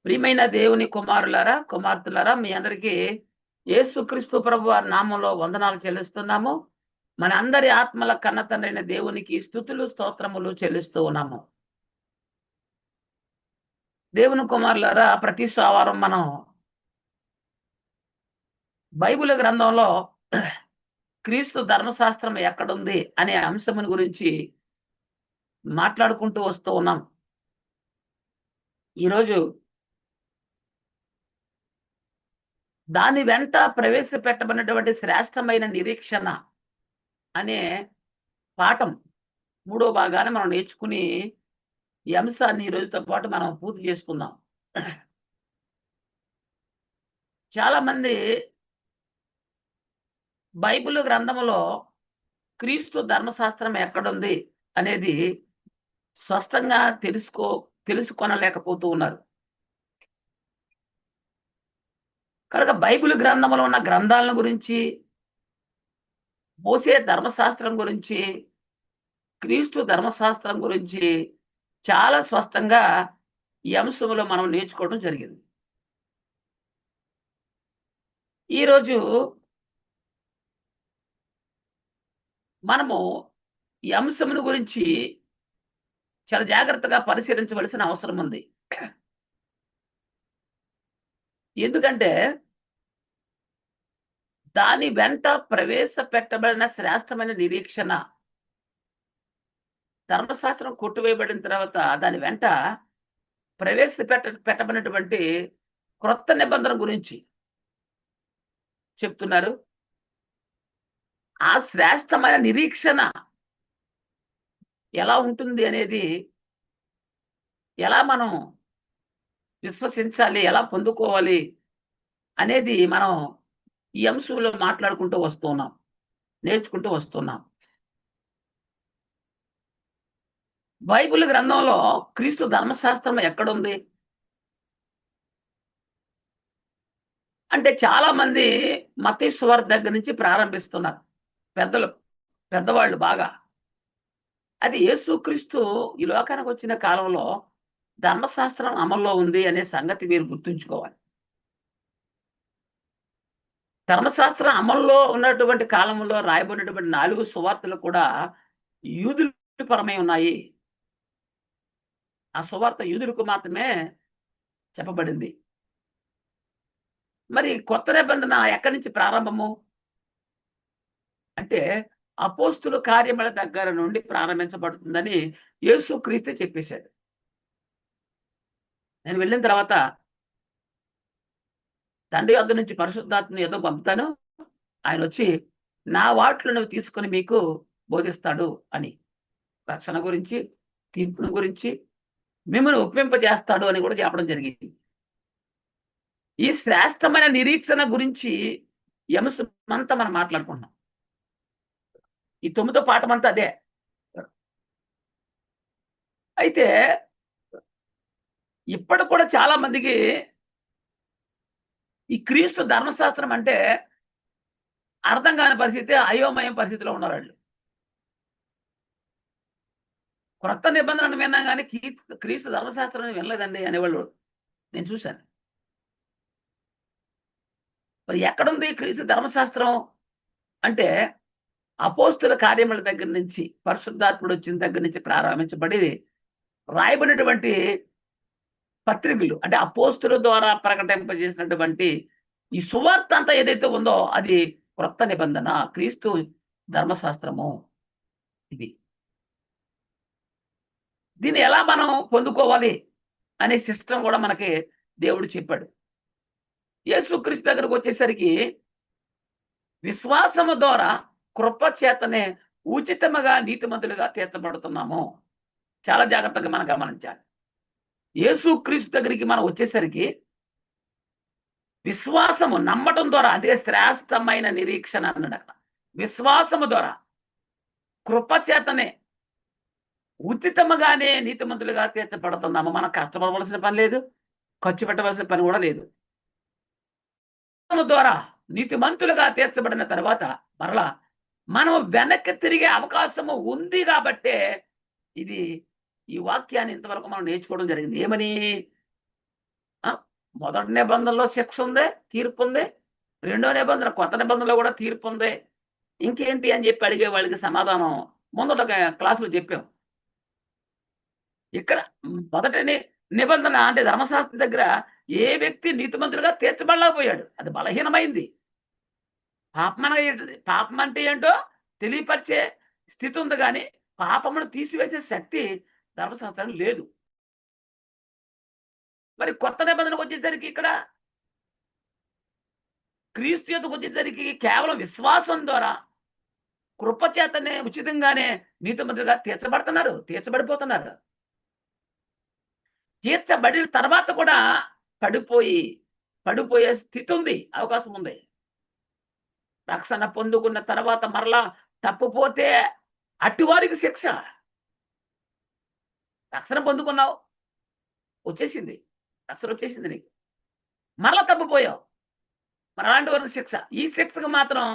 ప్రియమైన దేవుని కుమారులారా, కుమార్తెలారా, మీ అందరికీ యేసుక్రీస్తు ప్రభు వారి నామంలో వందనాలు చెల్లిస్తున్నాము. మన అందరి ఆత్మల కన్న తండ్రైన దేవునికి స్తుతులు, స్తోత్రములు చెల్లిస్తూ ఉన్నాము. దేవుని కుమారులారా, ప్రతి సోమవారం మనం బైబిల్ గ్రంథంలో క్రీస్తు ధర్మశాస్త్రం ఎక్కడుంది అనే అంశముని గురించి మాట్లాడుకుంటూ వస్తూ ఉన్నాం. ఈరోజు దాని వెంట ప్రవేశపెట్టబడినటువంటి శ్రేష్టమైన నిరీక్షణ అనే పాఠం మూడో భాగాన్ని మనం నేర్చుకుని ఈ అంశాన్ని ఈ రోజుతో పాటు మనం పూర్తి చేసుకుందాం. చాలా మంది బైబిల్ గ్రంథములో క్రీస్తు ధర్మశాస్త్రం ఎక్కడుంది అనేది స్పష్టంగా తెలుసుకొనలేకపోతూ ఉన్నారు. కనుక బైబిల్ గ్రంథంలో ఉన్న గ్రంథాలను గురించి, మోసే ధర్మశాస్త్రం గురించి, క్రీస్తు ధర్మశాస్త్రం గురించి చాలా స్పష్టంగా ఈ అంశంలో మనం నేర్చుకోవడం జరిగింది. ఈరోజు మనము ఈ అంశమును గురించి చాలా జాగ్రత్తగా పరిశీలించవలసిన అవసరం ఉంది. ఎందుకంటే దాని వెంట ప్రవేశపెట్టబడిన శ్రేష్టమైన నిరీక్షణ ధర్మశాస్త్రం కొట్టివేయబడిన తర్వాత దాని వెంట పెట్టబడినటువంటి క్రొత్త నిబంధన గురించి చెప్తున్నారు. ఆ శ్రేష్టమైన నిరీక్షణ ఎలా ఉంటుంది అనేది, ఎలా మనం విశ్వసించాలి, ఎలా పొందుకోవాలి అనేది మనం ఈ అంశంలో మాట్లాడుకుంటూ వస్తున్నాం, నేర్చుకుంటూ వస్తున్నాం. బైబిల్ గ్రంథంలో క్రీస్తు ధర్మశాస్త్రం ఎక్కడుంది అంటే చాలా మంది మత్తయి సువార్త దగ్గర నుంచి ప్రారంభిస్తున్నారు. పెద్దవాళ్ళు బాగా. అది యేసుక్రీస్తు ఈ లోకానికి వచ్చిన కాలంలో ధర్మశాస్త్రం అమల్లో ఉంది అనే సంగతి మీరు గుర్తుంచుకోవాలి. ధర్మశాస్త్రం అమల్లో ఉన్నటువంటి కాలంలో రాయబడినటువంటి 4 సువార్తలు కూడా యూదుల పరమై ఉన్నాయి. ఆ సువార్త యూదులకు మాత్రమే చెప్పబడింది. మరి కొత్త నిబంధన ఎక్కడి నుంచి ప్రారంభము అంటే అపోస్తుల కార్యముల దగ్గర నుండి ప్రారంభించబడుతుందని యేసుక్రీస్తు చెప్పేశాడు. నేను వెళ్ళిన తర్వాత తండ్రి యొద్ద నుంచి పరిశుద్ధాత్మని ఏదో పంపుతాను, ఆయన వచ్చి నా వాటిలో నువ్వు తీసుకొని మీకు బోధిస్తాడు అని. రక్షణ గురించి, తీర్పును గురించి, మిమ్మల్ని ఒప్పింపజేస్తాడు అని కూడా చెప్పడం జరిగింది. ఈ శ్రేష్టమైన నిరీక్షణ గురించి ఈ అంశమంతా మనం మాట్లాడుకుంటున్నాం. ఈ 9వ పాఠమంతా అదే. అయితే ఇప్పటికి కూడా చాలా మందికి ఈ క్రీస్తు ధర్మశాస్త్రం అంటే అర్థం కాని పరిస్థితి, అయోమయం పరిస్థితిలో ఉన్నారు వాళ్ళు. క్రొత్త నిబంధనను విన్నా కానీ క్రీస్తు ధర్మశాస్త్రాన్ని వినలేదండి అనేవాళ్ళు నేను చూశాను. మరి ఎక్కడుంది క్రీస్తు ధర్మశాస్త్రం అంటే అపోస్తుల కార్యముల దగ్గర నుంచి, పరిశుద్ధాత్ముడు వచ్చిన దగ్గర నుంచి ప్రారంభించబడి రాయబడినటువంటి పత్రికలు అంటే అపోస్తుల ద్వారా ప్రకటింపజేసినటువంటి ఈ సువార్త అంతా ఏదైతే ఉందో అది క్రొత్త నిబంధన, క్రీస్తు ధర్మశాస్త్రము. ఇది దీన్ని ఎలా మనం పొందుకోవాలి అనే సిస్టమ్ కూడా మనకి దేవుడు చెప్పాడు. యేసుక్రీస్తు దగ్గరకు వచ్చేసరికి విశ్వాసము ద్వారా కృప చేతనే ఉచితముగా నీతిమంతులుగా తీర్చబడుతున్నాము. చాలా జాగ్రత్తగా మనం గమనించాలి. యేసుక్రీస్తు దగ్గరికి మనం వచ్చేసరికి విశ్వాసము నమ్మటం ద్వారా, అదే శ్రేష్టమైన నిరీక్షణ అన్నాడు అక్కడ. విశ్వాసము ద్వారా కృప చేతనే ఉచితముగానే నీతిమంతులుగా తీర్చబడుతున్నాము. మనం కష్టపడవలసిన పని లేదు, ఖర్చు పెట్టవలసిన పని కూడా లేదు. ద్వారా నీతిమంతులుగా తీర్చబడిన తర్వాత మరలా మనం వెనక్కి తిరిగే అవకాశము ఉంది కాబట్టే ఈ వాక్యాన్ని ఇంతవరకు మనం నేర్చుకోవడం జరిగింది. ఏమని? మొదటి నిబంధనలో శిక్ష ఉంది, తీర్పు ఉంది. రెండో నిబంధన కొత్త నిబంధనలో కూడా తీర్పు ఉంది. ఇంకేంటి అని చెప్పి అడిగే వాళ్ళకి సమాధానం ముందట క్లాసులో చెప్పాం. ఇక్కడ మొదటి నిబంధన అంటే ధర్మశాస్త్రం దగ్గర ఏ వ్యక్తి నీతిమంతులుగా తీర్చబడలేకపోయాడు. అది బలహీనమైంది. పాపం అంటే ఏంటో తెలియపరిచే స్థితి ఉంది గాని, పాపమును తీసివేసే శక్తి ధర్మశాస్త్రానికి లేదు. మరి కొత్త నిబంధనకొచ్చేసరికి ఇక్కడ క్రీస్తు యొద్దకొచ్చేసరికి కేవలం విశ్వాసం ద్వారా కృప చేతనే ఉచితంగానే నీతిమంతులుగా తీర్చబడిపోతున్నారు. తీర్చబడిన తర్వాత కూడా పడిపోయే స్థితి ఉంది, అవకాశం ఉంది. రక్షణ పొందుకున్న తర్వాత మరలా తప్పిపోతే అట్టివారికి శిక్ష. రక్షణ పొందుకున్నావు, వచ్చేసింది, రక్షణ వచ్చేసింది నీకు. మరలా తప్పిపోయావు, మరి అలాంటి వారికి శిక్ష. ఈ శిక్షకు మాత్రం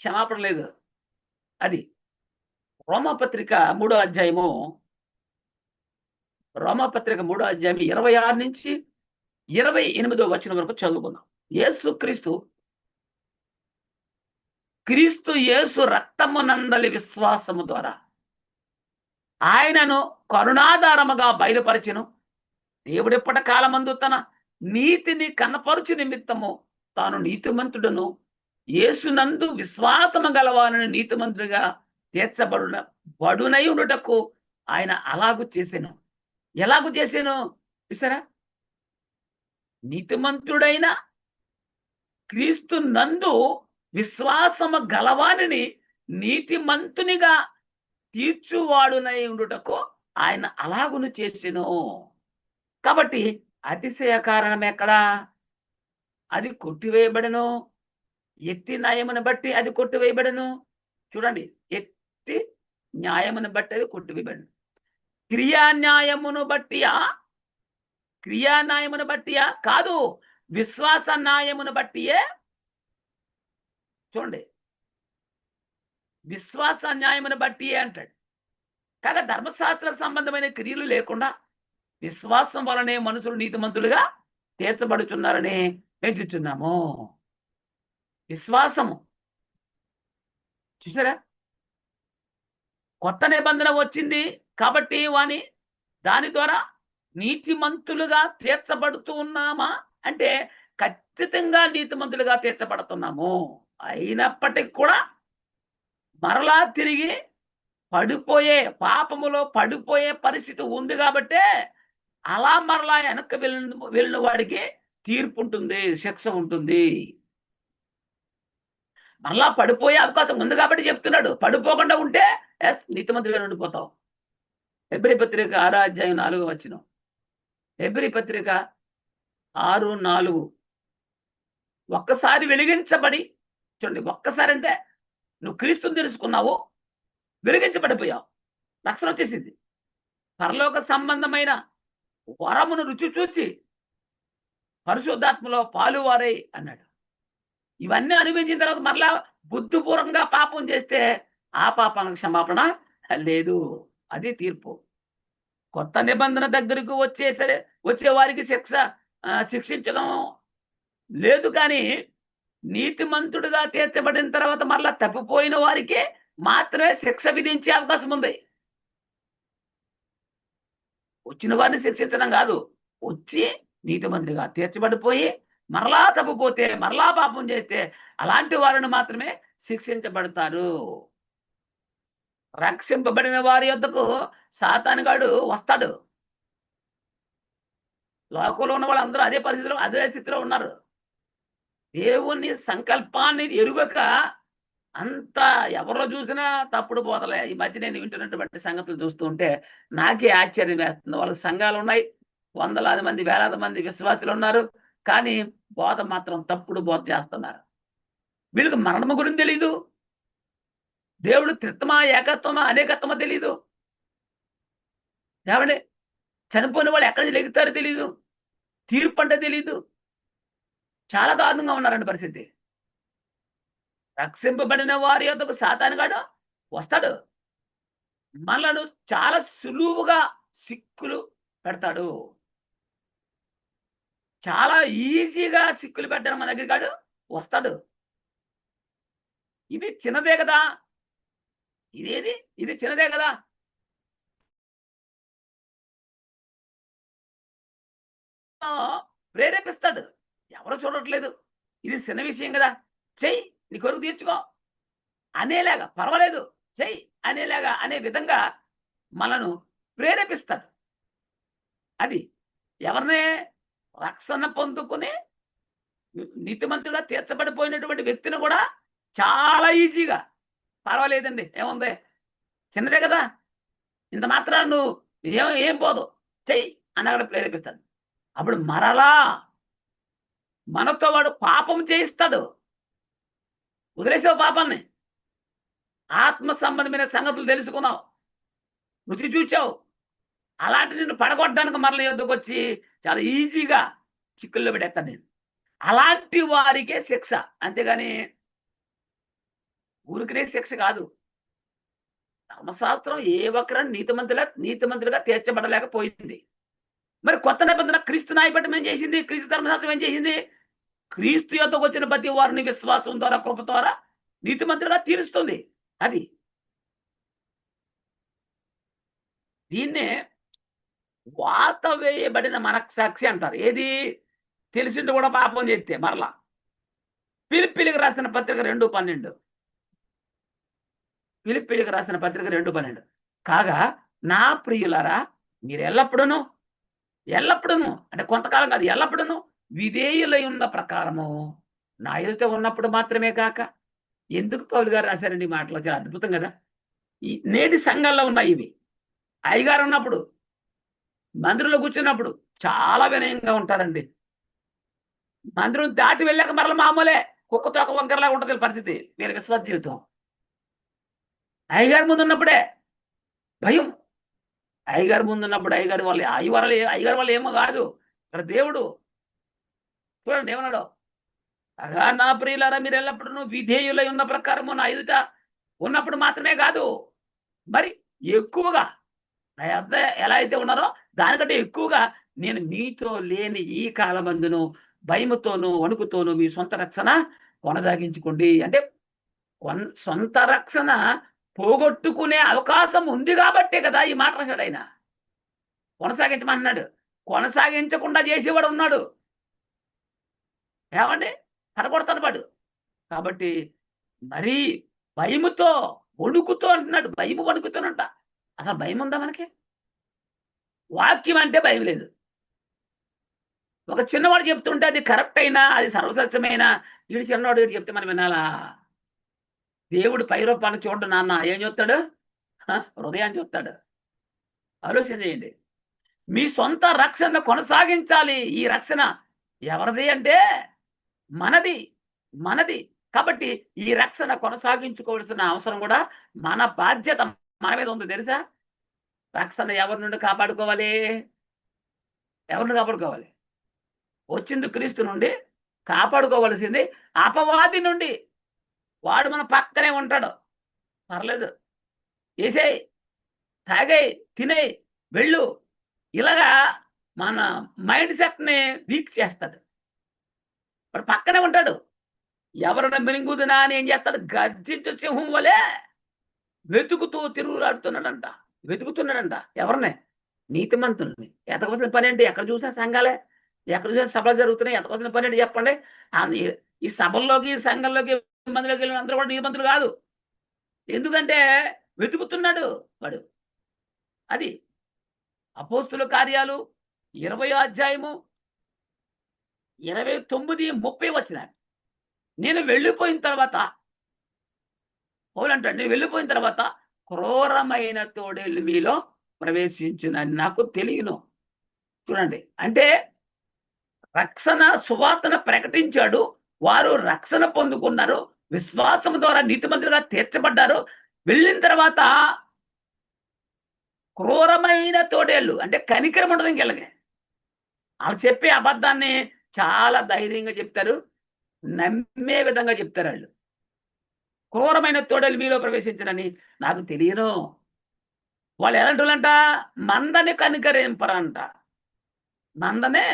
క్షమాపణ లేదు. అది రోమపత్రిక 3వ అధ్యాయము 26 నుంచి 28వ వచనం వరకు చదువుకుందాం. క్రీస్తు యేసు రక్తమునందలి విశ్వాసము ద్వారా ఆయనను కరుణాధారముగా బయలుపరచెను. దేవుడెప్పటి కాలమందు తన నీతిని కనపరుచు నిమిత్తము తాను నీతిమంతుడను యేసునందు విశ్వాసము గలవారని నీతిమంతుడిగా బడునై ఉండుటకు ఆయన అలాగు చేసెను. ఎలాగు చేసెను చూసారా? నీతిమంతుడైన క్రీస్తు నందు విశ్వాసము గలవానిని నీతిమంతునిగా తీర్చువాడునై ఉండుటకు ఆయన అలాగును చేసెను. కాబట్టి అతిశయ కారణం ఎక్కడా? అది కొట్టివేయబడెను. ఎట్టి న్యాయమును బట్టి అది కొట్టివేయబడెను. చూడండి, ఎట్టి న్యాయమును బట్టి అది కొట్టివేయబడెను. క్రియా న్యాయమును బట్టియా కాదు, విశ్వాస న్యాయమును బట్టియే. చూడండి, విశ్వాస న్యాయమును బట్టియే అంటాడు. కాగా ధర్మశాస్త్ర సంబంధమైన క్రియలు లేకుండా విశ్వాసం వలనే మనుషులు నీతిమంతులుగా తీర్చబడుచున్నారని ఎంచుచున్నాము. విశ్వాసము చూసారా? కొత్త నిబంధన వచ్చింది కాబట్టి దాని ద్వారా నీతిమంతులుగా తీర్చబడుతూ ఉన్నామా అంటే ఖచ్చితంగా నీతిమంతులుగా తీర్చబడుతున్నాము. అయినప్పటికీ కూడా మరలా తిరిగి పాపములో పడిపోయే పరిస్థితి ఉంది కాబట్టే అలా మరలా వెనక్కి వెళ్ళిన వాడికి తీర్పు ఉంటుంది, శిక్ష ఉంటుంది. మరలా పడిపోయే అవకాశం ఉంది కాబట్టి చెప్తున్నాడు. పడిపోకుండా ఉంటే నీతిమంతులుగా ఉండిపోతావు. హెబ్రీ పత్రిక 6వ అధ్యాయం 4వ వచనం. హెబ్రీ పత్రిక 6:4. ఒక్కసారి వెలిగించబడి, చూడండి, ఒక్కసారి అంటే నువ్వు క్రీస్తుని తెలుసుకున్నావు, వెలిగించబడిపోయావు, రక్షణ వచ్చేసింది. పరలోక సంబంధమైన వరమును రుచి చూచి పరిశుద్ధాత్మలో పాలువారై అన్నాడు. ఇవన్నీ అనుభవించిన తర్వాత మరలా బుద్ధిపూర్వకంగా పాపం చేస్తే ఆ పాపానికి క్షమాపణ లేదు. అది తీర్పు. కొత్త నిబంధన దగ్గరకు వచ్చే వారికి శిక్షించడం లేదు, కానీ నీతిమంతుడిగా తీర్చబడిన తర్వాత మరలా తప్పిపోయిన వారికి మాత్రమే శిక్ష విధించే అవకాశం ఉంది. వచ్చిన వారిని శిక్షించడం కాదు, వచ్చి నీతిమంతుడిగా తీర్చబడిపోయి మరలా తప్పిపోతే, మరలా పాపం చేస్తే అలాంటి వారిని మాత్రమే శిక్షించబడతారు. రక్షింపబడిన వారి యొద్దకు సాతానుగాడు వస్తాడు. లోకంలో ఉన్న వాళ్ళందరూ అదే పరిస్థితిలో, అదే స్థితిలో ఉన్నారు. దేవుని సంకల్పాన్ని ఎరుగక అంతా ఎవరో చూసినా తప్పుడు బోధలే. ఈ మధ్య నేను వింటున్నటువంటి సంగతులు చూస్తూ ఉంటే నాకే ఆశ్చర్యం వేస్తుంది. వాళ్ళకి సంఘాలు ఉన్నాయి, వందలాది మంది, వేలాది మంది విశ్వాసులు ఉన్నారు, కానీ బోధ మాత్రం తప్పుడు బోధ చేస్తున్నారు. వీళ్ళకి మరణము గురించి తెలీదు, దేవుడు త్రిత్వమా, ఏకత్వమా, అనేకత్వమా తెలీదు. ఏమండి, చనిపోయిన వాళ్ళు ఎక్కడి నుంచి లెగుతారో తెలీదు, తీర్పు అంటే తెలీదు. చాలా దారుణంగా ఉన్నారండి పరిస్థితి. రక్షింపబడిన వారి యొద్దకు సాతానుగాడు వస్తాడు, మనలను చాలా సులువుగా సిక్కులు పెడతాడు. చాలా ఈజీగా సిక్కులు పెట్టడం మన దగ్గర కాడు వస్తాడు. ఇది చిన్నదే కదా! ఇదేది? ఇది చిన్నదే కదా! ప్రేరేపిస్తాడు. ఎవరు చూడట్లేదు. ఇది చిన్న విషయం కదా! చెయ్యి. నీ కొరకు తీర్చుకో. అనేలాగా పర్వాలేదు. చెయ్యి అనేలాగా అనే విధంగా మనను ప్రేరేపిస్తాడు. అది. ఎవరిని? రక్షణ పొందుకుని నీతిమంతుడుగా తీర్చబడిపోయినటువంటి వ్యక్తిని కూడా చాలా ఈజీగా పర్వాలేదండి. ఏముంది? చిన్నదే కదా! ఇంత మాత్రాన నువ్వు ఏం పోదు. చెయ్యి అని అక్కడ ప్రేరేపిస్తాడు. అప్పుడు మరలా మనతో వాడు పాపం చేయిస్తాడు. వదిలేసావు పాపాన్ని. ఆత్మ సంబంధమైన సంగతులు తెలుసుకున్నావు. రుచి చూచావు. అలాంటి నిన్ను పడగొట్టడానికి మరల యొద్దకొచ్చి చాలా ఈజీగా చిక్కుల్లో పెట్టేస్తాను నేను. అలాంటి వారికే శిక్ష. అంతేగాని ఊరికనే శిక్ష కాదు. ధర్మశాస్త్రం ఏ ఒక్కరిని నీతిమంతులుగా తీర్చబడలేకపోయింది. మరి కొత్త నిబంధన క్రీస్తు న్యాయపట్టం ఏం చేసింది? క్రీస్తు ధర్మశాస్త్రం ఏం చేసింది? క్రీస్తు యొద్దకు వచ్చిన ప్రతి వారిని విశ్వాసం ద్వారా, కృప ద్వారా నీతిమంతులుగా తీరుస్తుంది. అది. దీన్నే వాత వేయబడిన మనస్సాక్షి అంటారు. ఏది? తెలిసింది కూడా పాపం చేస్తే మరలా. ఫిలిప్పీయులకు రాసిన పత్రిక 2:12. ఫిలిప్పీయులకు రాసిన పత్రిక 2:12. కాగా నా ప్రియులారా మీరెల్లప్పుడూను అంటే కొంతకాలం కాదు, ఎల్లప్పుడూను విధేయులై ఉన్న ప్రకారము నా ఎదుట ఉన్నప్పుడు మాత్రమే కాక. ఎందుకు పౌలు గారు రాశారండి ఈ మాటలు? చాలా అద్భుతం కదా! ఈ నేటి సంఘాల్లో ఉన్నాయి ఇవి. అయ్యగారు ఉన్నప్పుడు, మందిరంలో కూర్చున్నప్పుడు చాలా వినయంగా ఉంటారండి. మందిరం దాటి వెళ్ళాక మరల మామూలే. కుక్క తోక వంకరలాగా ఉంటది వీళ్ళ పరిస్థితి. వీళ్ళ విశ్వాస జీవితం. అయ్యగారి ముందున్నప్పుడే భయం. అయ్యగారి ముందున్నప్పుడు అయ్యగారి వల్ల ఏమో కాదు. ఇక్కడ దేవుడు చూడండి ఏమన్నాడో. అగా నా ప్రియులారా మీరు ఎల్లప్పుడూ విధేయులై ఉన్న ప్రకారము నా ఎదుట ఉన్నప్పుడు మాత్రమే కాదు, మరి ఎక్కువగా నా యొద్ద ఎలా అయితే ఉన్నారో దానికంటే ఎక్కువగా నేను మీతో లేని ఈ కాలమందును భయముతోనూ వణుకుతోనూ మీ సొంత రక్షణ కొనసాగించుకోండి. అంటే సొంత రక్షణ పోగొట్టుకునే అవకాశం ఉంది కాబట్టే కదా ఈ మాట రాశాడు ఆయన. కొనసాగించమంటున్నాడు. కొనసాగించకుండా చేసేవాడు ఉన్నాడు. ఏమండి? పడగొడతాడు వాడు. కాబట్టి మరీ భయముతో, వణుకుతో అంటున్నాడు. భయము వణుకుతోనంట. అసలు భయం ఉందా మనకి? వాక్యం అంటే భయం లేదు. ఒక చిన్నవాడు చెప్తుంటే అది కరెక్ట్ అయినా, అది సర్వసత్యమైనా, ఈడు చిన్నవాడు ఈడు చెప్తే మనం వినాలా? దేవుడు పైరూపాన్ని చూడడు నాన్న. ఏం చూస్తాడు? హృదయాన్ని చూస్తాడు. ఆలోచన చేయండి. మీ సొంత రక్షణ కొనసాగించాలి. ఈ రక్షణ ఎవరిది అంటే మనది. మనది. కాబట్టి ఈ రక్షణ కొనసాగించుకోవాల్సిన అవసరం కూడా మన బాధ్యత మన మీద ఉంది తెలుసా? రక్షణ ఎవరి నుండి కాపాడుకోవాలి? ఎవరిని కాపాడుకోవాలి? వచ్చింది క్రీస్తు నుండి. కాపాడుకోవలసింది అపవాది నుండి. వాడు మన పక్కనే ఉంటాడు. పర్లేదు. ఏసేయ్, తాగేయ్, తినేయ్, వెళ్ళు. ఇలాగా మన మైండ్ సెట్‌ని వీక్ చేస్తాడు. వాడు పక్కనే ఉంటాడు. ఎవరిని మింగుదునా అని ఏం చేస్తాడు? గర్జించు సింహం వలె వెతుకుతూ తిరుగులాడుతున్నాడంట. వెతుకుతున్నాడంట. ఎవరిని? నీతిమంతుల్ని. ఎతకవలసిన పనేంటి? ఎక్కడ చూసినా సంఘాలే. ఎక్కడ చూసినా సభలు జరుగుతున్నాయి. ఎతకవలసిన పనేంటి చెప్పండి? ఈ సభల్లోకి, సంఘంలోకి, మందిలోకి వెళ్ళిన అందరూ కూడా నీతిమంతులు కాదు. ఎందుకంటే వెతుకుతున్నాడు వాడు. అది. అపోస్తుల కార్యాలు 20వ అధ్యాయము 29, 30 వచనాలు. నేను వెళ్ళిపోయిన తర్వాత పౌలంటాడు, నేను వెళ్ళిపోయిన తర్వాత క్రూరమైన తోడేళ్ళు మీలో ప్రవేశించునని నాకు తెలియను. చూడండి. అంటే రక్షణ సువార్తను ప్రకటించాడు. వారు రక్షణ పొందుకున్నారు. విశ్వాసం ద్వారా నీతిమంతులుగా తీర్చబడ్డారు. వెళ్ళిన తర్వాత క్రూరమైన తోడేళ్ళు అంటే కనికరం ఉండదు ఇంకెళ్ళకి. వాళ్ళు చెప్పే అబద్ధాన్ని చాలా ధైర్యంగా చెప్తారు. నమ్మే విధంగా చెప్తారు వాళ్ళు. క్రూరమైన తోడేలు మీలో ప్రవేశించనని నాకు తెలియను. వాళ్ళు ఎలాంటి వాళ్ళంట? మందని కనికరింపరంట. మందనే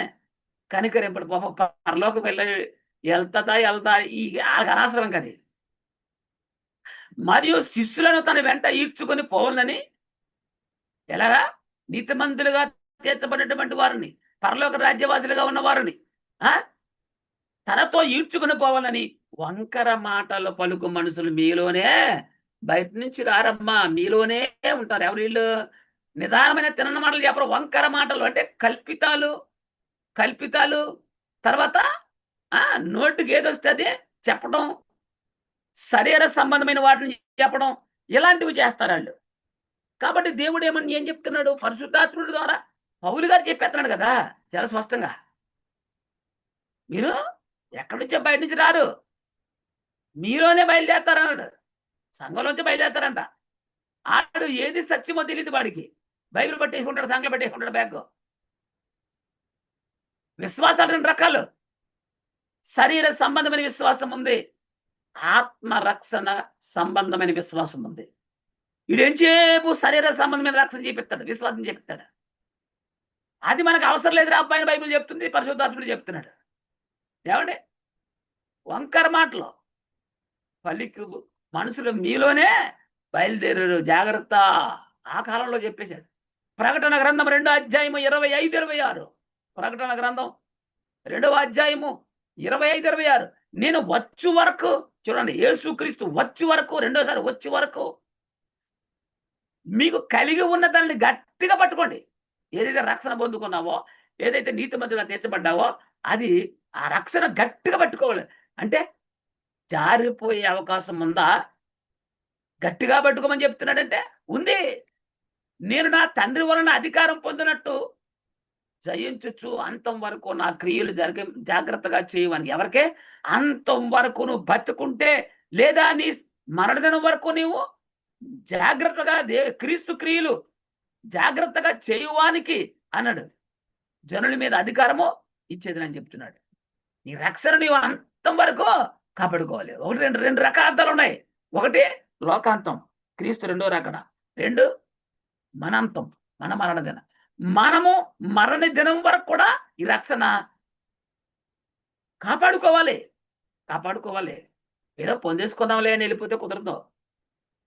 కనికరింపడు. పాపం పరలోకం వెళ్తా ఈ అనవసరం కది. మరియు శిష్యులను తన వెంట ఈడ్చుకొని పోవాలని, ఎలాగా? నీతిమంతులుగా తీర్చబడినటువంటి వారిని, పరలోక రాజ్యవాసులుగా ఉన్న వారిని తనతో ఈడ్చుకుని పోవాలని వంకర మాటలు పలుకు మనుషులు మీలోనే బయట నుంచి రారమ్మా, మీలోనే ఉంటారు. ఎవరు వీళ్ళు? నిదానమైన తిన్న మాటలు చెప్పరు, వంకర మాటలు అంటే కల్పితాలు. తర్వాత నోటికి ఏదొస్తే అదే చెప్పడం, శరీర సంబంధమైన వాటిని చెప్పడం, ఇలాంటివి చేస్తారు వాళ్ళు. కాబట్టి దేవుడు ఏం చెప్తున్నాడు? పరిశుద్ధాత్ముడి ద్వారా పౌలు గారు చెప్పేస్తున్నాడు కదా చాలా స్పష్టంగా. మీరు ఎక్కడి నుంచో బయట నుంచి రారు, మీలోనే బయలుదేరతారన్నాడు. సంఘంలోంచి బయలుదేరతారంట. ఆడు ఏది సత్యమో తెలియదు వాడికి. బైబిల్ పట్టేసుకుంటాడు, సంఘం పెట్టేసుకుంటాడు బ్యాగ్. విశ్వాసాలు 2 రకాలు. శరీర సంబంధమైన విశ్వాసం ఉంది, ఆత్మరక్షణ సంబంధమైన విశ్వాసం ఉంది. వీడేం చేపు శరీర సంబంధమైన రక్షణ చేపిస్తాడు, విశ్వాసం చేపిస్తాడు. అది మనకు అవసరం లేదు రా అబ్బాయిని బైబిల్ చెప్తుంది, పరిశుద్ధాత్ముడు చెప్తున్నాడు. ఏమండి? వంకర మాటలు పలికి మనుషులు మీలోనే బయలుదేరారు, జాగ్రత్త. ఆ కాలంలో చెప్పేశాడు. ప్రకటన గ్రంథం 2వ అధ్యాయము 25, 26. ప్రకటన గ్రంథం 2వ అధ్యాయము 25, 26. నేను వచ్చు వరకు, చూడండి, యేసుక్రీస్తు వచ్చు వరకు, రెండోసారి వచ్చే వరకు మీకు కలిగి ఉన్న దాన్ని గట్టిగా పట్టుకోండి. ఏదైతే రక్షణ పొందుకున్నావో, ఏదైతే నీతిమంతులుగా తీర్చబడ్డావో, అది ఆ రక్షణ గట్టిగా పట్టుకోవాలి. అంటే జారిపోయే అవకాశం ఉందా? గట్టిగా పట్టుకోమని చెప్తున్నాడంటే ఉంది. నేను నా తండ్రి వలన అధికారం పొందినట్టు జయించుచు అంతం వరకు నా క్రియలు జాగ్రత్తగా చేయవని. ఎవరికే? అంతం వరకు నువ్వు బతుకుంటే, లేదా నీ మరణదినం వరకు నీవు జాగ్రత్తగా క్రీస్తు క్రియలు జాగ్రత్తగా చేయువానికి అన్నాడు. జనుల మీద అధికారము ఇచ్చేది అని చెప్తున్నాడు. నీ రక్షణ నీవు అంతం వరకు కాపాడుకోవాలి. ఒకటి రెండు రకాల అర్థాలు ఉన్నాయి. ఒకటి లోకాంతం, క్రీస్తు 2వ రాకడ. 2 మనంతం, మన మరణ దినం. మనము మరణ దినం వరకు కూడా ఈ రక్షణ కాపాడుకోవాలి. ఏదో పొందేసుకుందాంలే అని వెళ్ళిపోతే కుదరదు.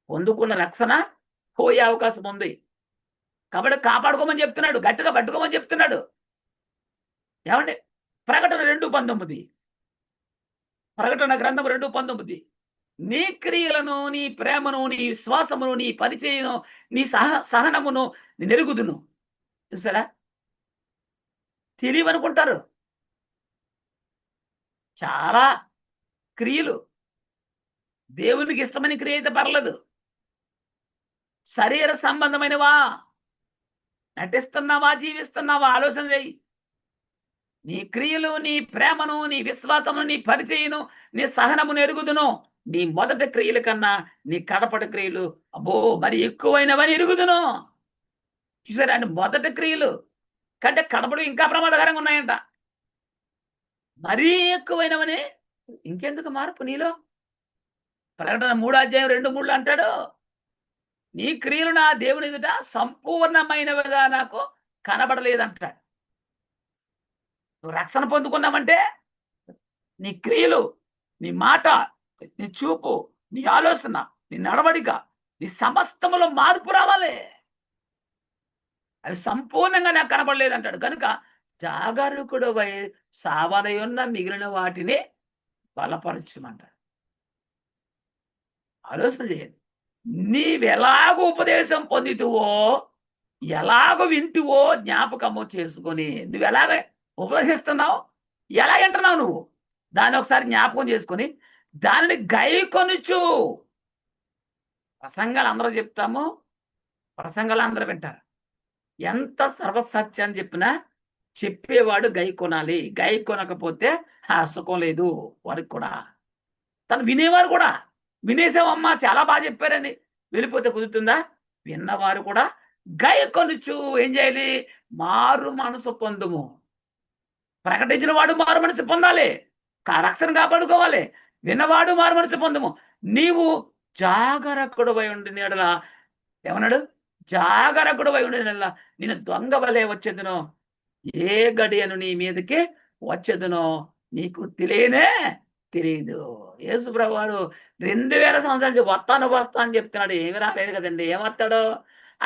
పొందుకున్న రక్షణ పోయే అవకాశం ఉంది. కాబట్టి కాపాడుకోమని చెప్తున్నాడు, గట్టిగా పట్టుకోమని చెప్తున్నాడు. ఏమండి? ప్రకటన 2:19. ప్రకటన గ్రంథం 2:19. నీ క్రియలను, నీ ప్రేమను, నీ విశ్వాసమును, నీ పరిచయను, నీ సహనమును నేను ఎరుగుదును. చూసారా? తెలియవనుకుంటారు. చాలా క్రియలు దేవునికి ఇష్టమైన క్రియ అయితే పర్లేదు. శరీర సంబంధమైనవా, నటిస్తున్నావా, జీవిస్తున్నావా, ఆలోచన చేయి. నీ క్రియలు, నీ ప్రేమను, నీ విశ్వాసమును, నీ పరిచయను, నీ సహనమును ఎరుగుదును. నీ మొదటి క్రియల కన్నా నీ కడపటి క్రియలు అబ్బో మరి ఎక్కువైనవని ఎరుగుదును. చూసారా? అంటే మొదటి క్రియలు కంటే కడపడు ఇంకా ప్రమాదకరంగా ఉన్నాయంట. మరీ ఎక్కువైనవని. ఇంకెందుకు మార్పు నీలో? ప్రకటన 3వ అధ్యాయం 2:3 అంటాడు, నీ క్రియలు నా దేవుని ఎదుట సంపూర్ణమైనవిగా నాకు కనబడలేదంటాడు. నువ్వు రక్షణ పొందుకున్నామంటే నీ క్రియలు, నీ మాట, నీ చూపు, నీ ఆలోచన, నీ నడవడిక, నీ సమస్తములో మార్పు రావాలి. అవి సంపూర్ణంగా నాకు కనబడలేదంటాడు. కనుక జాగరూకుడవై సావనయున్న మిగిలిన వాటిని బలపరచుమంటాడు. ఆలోచన చేయండి. నీవెలాగో ఉపదేశం పొందితువో, ఎలాగో వింటువో జ్ఞాపకము చేసుకొని, నువ్వు ఎలాగ ఉపదేశిస్తున్నావు, ఎలా వింటున్నావు నువ్వు, దాన్ని ఒకసారి జ్ఞాపకం చేసుకొని దానిని గైకొనుచు. ప్రసంగాలు అందరూ చెప్తాము, ప్రసంగాలు అందరూ వింటారు. ఎంత సర్వసత్యాన్ని చెప్పినా చెప్పేవాడు గై కొనాలి. గై కొనకపోతే ఆ సుఖం లేదు వారికి కూడా. తను వినేవారు కూడా, వినేసావమ్మా చాలా బాగా చెప్పారని వెళ్ళిపోతే కుదురుతుందా? విన్నవారు కూడా గై కొనుచు ఏం చేయాలి? మారు మనసు పొందుము. ప్రకటించిన వాడు మారు మనసు పొందాలి, రక్షణ కాపాడుకోవాలి. విన్నవాడు మారు మనసు పొందుము. నీవు జాగరకుడవై ఉండిన యెడల, ఏమన్నాడు? జాగరకుడవై ఉండిన యెడల నేను దొంగ వలె వచ్చేదను, ఏ గడియను నీ మీదకి వచ్చేదనో నీకు తెలియనే తెలియదు. యేసు ప్రభువారు 2000 సంవత్సరాల నుంచి వస్తా అని చెప్తున్నాడు. ఏమి రాలేదు కదండి. ఏమొస్తాడు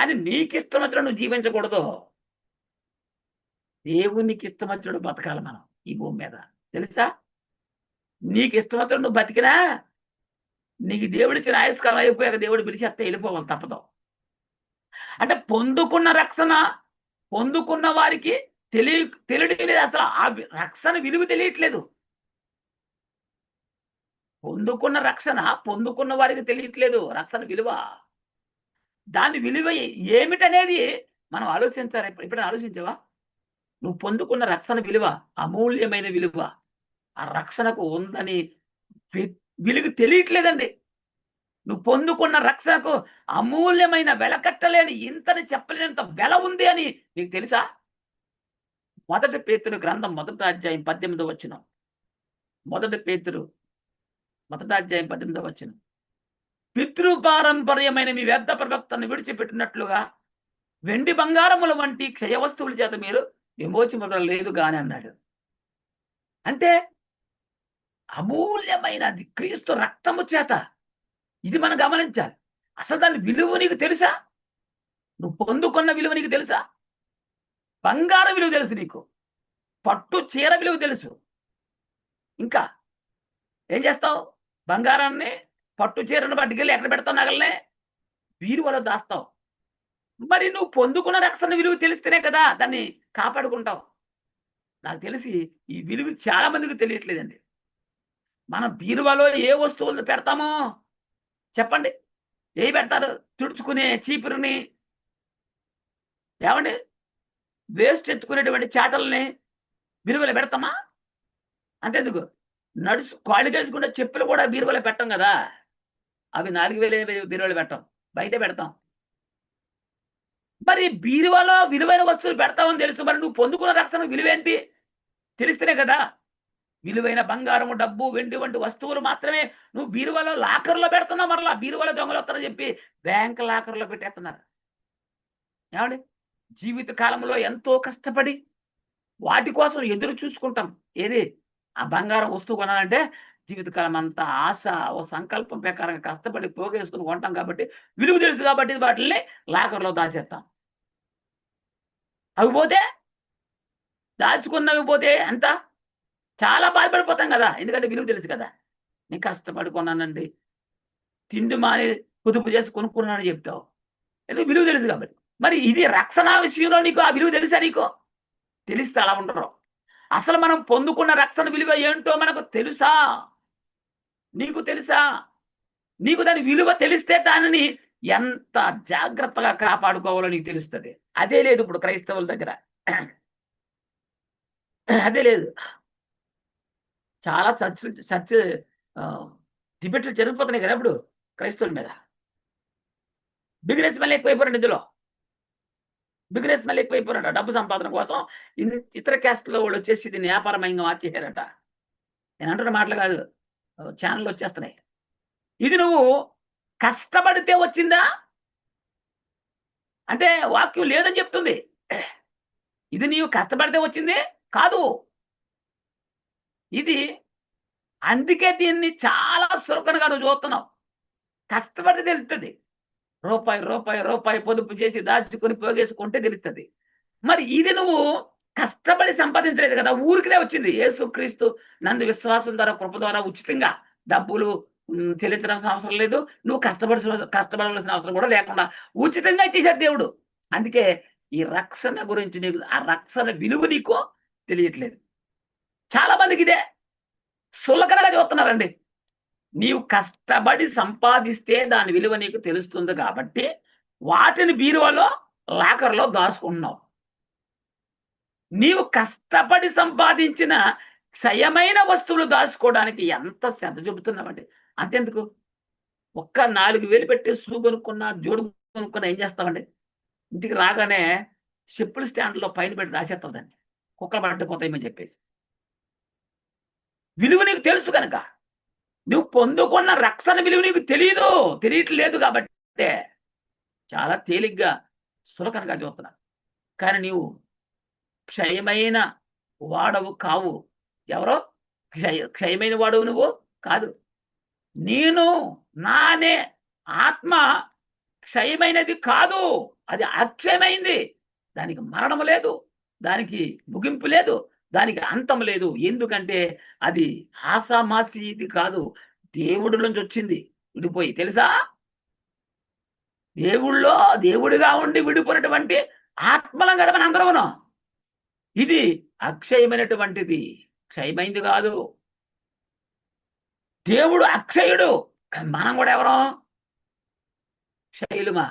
అని నీకిష్టం వచ్చినట్టు నువ్వు జీవించకూడదు. దేవునికి ఇష్టం వచ్చినట్టు బతకాలి మనం ఈ భూమి మీద. తెలుసా? నీకు ఇష్టం వచ్చినట్టు నువ్వు బతికినా నీకు దేవుడిచ్చిన ఆయుష్కాలం అయిపోయాక దేవుడు పిలిచేస్తే వెళ్ళిపోవాలి తప్పదు. అంటే పొందుకున్న రక్షణ పొందుకున్న వారికి తెలియడం లేదు. అసలు ఆ రక్షణ విలువ తెలియట్లేదు. పొందుకున్న రక్షణ పొందుకున్న వారికి తెలియట్లేదు రక్షణ విలువ. దాని విలువ ఏమిటనేది మనం ఆలోచించాలి. ఎప్పుడైనా ఆలోచించావా? నువ్వు పొందుకున్న రక్షణ విలువ అమూల్యమైన విలువ. ఆ రక్షణకు ఉందని విలువ తెలియట్లేదండి. నువ్వు పొందుకున్న రక్షణకు అమూల్యమైన వెలకట్టలేని ఇంతని చెప్పలేనంత వెల ఉంది అని నీకు తెలుసా? 1 పేతురు గ్రంథం 1వ అధ్యాయం 18వ వచనం. 1 పేతురు 1వ అధ్యాయం 18వ వచనం. పితృపారంపర్యమైన మీ వ్యర్థ ప్రవక్తను విడిచిపెట్టినట్లుగా వెండి బంగారముల వంటి క్షయ వస్తువుల చేత మీరు విమోచింపబడలేదు గాని అన్నాడు. అంటే అమూల్యమైనది క్రీస్తు రక్తము చేత. ఇది మనం గమనించాలి. అసలు దాని విలువ నీకు తెలుసా? నువ్వు పొందుకున్న విలువ నీకు తెలుసా? బంగారం విలువ తెలుసు నీకు. పట్టు చీర విలువ తెలుసు. ఇంకా ఏం చేస్తావు? బంగారాన్ని పట్టు చీరను పట్టుకెళ్ళి ఎక్కడ పెడతావు? నగలనే బీరువాలో దాస్తావు. మరి నువ్వు పొందుకున్న రక్షణ విలువ తెలిస్తేనే కదా దాన్ని కాపాడుకుంటావు. నాకు తెలిసి ఈ విలువ చాలా మందికి తెలియట్లేదండి. మనం బీరువాలో ఏ వస్తువులు పెడతామో చెప్పండి? ఏవి పెడతారు? తుడుచుకునే చీపురుని, ఏమండి వేస్ట్ ఎత్తుకునేటువంటి చాటల్ని బీరువాలో పెడతామా? అంతెందుకు కాళ్ళు కేసుకుంటే చెప్పులు కూడా బీరువాలో పెట్టం కదా. అవి 4000 బీరువాలో పెట్టం, బయటే పెడతాం. మరి బీరువాలో విలువైన వస్తువులు పెడతామని తెలుసు. మరి నువ్వు పొందుకున్న రక్షణ విలువేంటి తెలిస్తేనే కదా. విలువైన బంగారము, డబ్బు, వెండి వంటి వస్తువులు మాత్రమే నువ్వు బీరువాలో లాకర్లో పెడుతున్నావు. మరలా బీరువాలో దొంగలు వస్తారని చెప్పి బ్యాంక్ లాకర్లో పెట్టేస్తున్నారు. ఏమండి జీవిత కాలంలో ఎంతో కష్టపడి వాటి కోసం ఎదురు చూసుకుంటాం. ఏది ఆ బంగారం వస్తువు కొనాలంటే జీవితకాలం అంతా ఆశ, ఓ సంకల్పం ప్రకారంగా కష్టపడి పోగేసుకుని కొంటాం కాబట్టి విలువ తెలుసు కాబట్టి వాటిని లాకర్లో దాచేస్తాం. అవి పోతే దాచుకున్నవి పోతే ఎంత చాలా బాధపడిపోతాం కదా. ఎందుకంటే విలువ తెలుసు కదా. నేను కష్టపడి కొన్నానండి, తిండి మాని పొదుపు చేసి కొనుక్కున్నానని చెప్తావు. ఎందుకు? విలువ తెలుసు కాబట్టి. మరి ఇది రక్షణ విషయంలో నీకు ఆ విలువ తెలుసా? నీకు తెలిస్తే అలా ఉండరు. అసలు మనం పొందుకున్న రక్షణ విలువ ఏంటో మనకు తెలుసా? నీకు తెలుసా? నీకు దాని విలువ తెలిస్తే దానిని ఎంత జాగ్రత్తగా కాపాడుకోవాలో నీకు తెలుస్తుంది. అదే లేదు ఇప్పుడు క్రైస్తవుల దగ్గర. అదే లేదు. చాలా చర్చ్ డిబేట్లు జరిగిపోతున్నాయి కదా ఇప్పుడు క్రైస్తవుల మీద. బిజినెస్ మళ్ళీ ఎక్కువైపోయాడు. ఇందులో బిజినెస్ మళ్ళీ ఎక్కువైపోయాడు. డబ్బు సంపాదన కోసం ఇతర క్యాస్ట్లో వాళ్ళు వచ్చేసి దీన్ని వ్యాపారమయంగా మార్చేశారట. నేను అంటున్న మాటలు కాదు, ఛానల్ వచ్చేస్తున్నాయి. ఇది నువ్వు కష్టపడితే వచ్చిందా అంటే వాక్యం లేదని చెప్తుంది. ఇది నీవు కష్టపడితే వచ్చింది కాదు. ఇది అందుకే దీన్ని చాలా సులకనగా నువ్వు చూస్తున్నావు. కష్టపడితే తెలుస్తుంది. రూపాయి రూపాయి రూపాయి పొదుపు చేసి దాచుకొని పోగేసుకుంటే తెలుస్తుంది. మరి ఇది నువ్వు కష్టపడి సంపాదించలేదు కదా, ఊరికినే వచ్చింది. యేసుక్రీస్తు నందు విశ్వాసం ద్వారా కృప ద్వారా ఉచితంగా డబ్బులు చెల్లించాల్సిన అవసరం లేదు. నువ్వు కష్టపడాల్సిన అవసరం కూడా లేకుండా ఉచితంగా ఇచ్చేశాడు దేవుడు. అందుకే ఈ రక్షణ గురించి నీకు ఆ రక్షణ విలువ నీకు తెలియట్లేదు. చాలా మందికి ఇదే సులకనగా చూస్తున్నారండి. నీవు కష్టపడి సంపాదిస్తే దాని విలువ నీకు తెలుస్తుంది కాబట్టి వాటిని బీరువాలో లాకర్లో దాచుకుంటున్నావు. నీవు కష్టపడి సంపాదించిన క్షయమైన వస్తువులు దాచుకోవడానికి ఎంత శ్రద్ధ చూపుతున్నామండి. అంతెందుకు ఒక్క 4000 పెట్టి షూ కొనుక్కున్నా, జోడు కొనుక్కున్నా ఏం చేస్తామండి? ఇంటికి రాగానే చెప్పుల స్టాండ్లో పైన పెట్టి దాచేస్తాం దాన్ని, కుక్కలు పట్టుకుపోతాయని చెప్పేసి. విలువ నీకు తెలుసు కనుక నువ్వు పొందుకున్న రక్షణ విలువ నీకు తెలియట్లేదు కాబట్టి చాలా తేలిగ్గా సులకనగా చూస్తున్నావు. కానీ నీవు క్షయమైన వాడవు కావు. ఎవరో క్షయమైన వాడవు నువ్వు కాదు. నేను నా అనే ఆత్మ క్షయమైనది కాదు. అది అక్షయమైంది. దానికి మరణం లేదు. దానికి ముగింపు లేదు. దానికి అంతం లేదు. ఎందుకంటే అది ఆషామాషీది కాదు. దేవుడి నుంచి వచ్చింది విడిపోయి. తెలుసా? దేవుడిగా ఉండి విడిపోయినటువంటి ఆత్మలం కదా మనందరమును. ఇది అక్షయమైనటువంటిది. క్షయమైంది కాదు. దేవుడు అక్షయుడు. మనం కూడా ఎవరం? క్షయులుమా?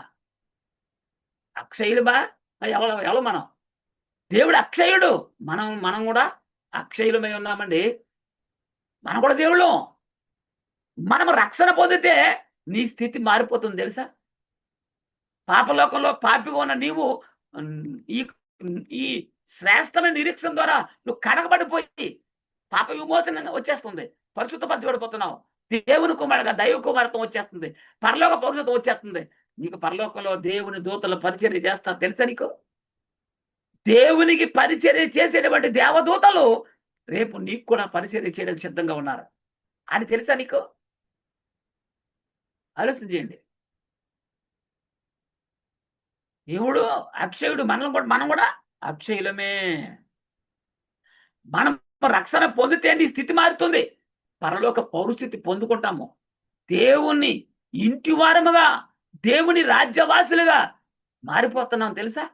అక్షయులుమా? ఎవరు మనం? దేవుడు అక్షయుడు. మనం కూడా అక్షయులమై ఉన్నామండి. మనం కూడా దేవుళ్ళం. మనం రక్షణ పొందితే నీ స్థితి మారిపోతుంది తెలుసా? పాపలోకంలో పాపిగా ఉన్న నీవు ఈ ఈ శ్రేష్టమైన నిరీక్షణ ద్వారా నువ్వు కడగబడిపోయి పాప విమోచన వచ్చేస్తుంది. పరిశుద్ధపరచబడిపోతున్నావు. దేవుని కుమారుడుగా దైవ కుమారత్వం వచ్చేస్తుంది. పరలోక పౌరుషత్వం వచ్చేస్తుంది. నీకు పరలోకంలో దేవుని దూతల పరిచర్య చేస్తా తెలుసా నీకు? దేవునికి పరిచర్య చేసేటువంటి దేవదూతలు రేపు నీకు కూడా పరిచర్య చేయడానికి సిద్ధంగా ఉన్నారు అని తెలుసా నీకు? ఆలోచన చేయండి. దేవుడు అక్షయుడు. మనం కూడా అక్షయులమే. మనం రక్షణ పొందితే నీ స్థితి మారుతుంది. పరలోక పౌరస్థితి పొందుకుంటాము. దేవుని ఇంటి వారముగా, దేవుని రాజ్యవాసులుగా మారిపోతున్నాం తెలుసా?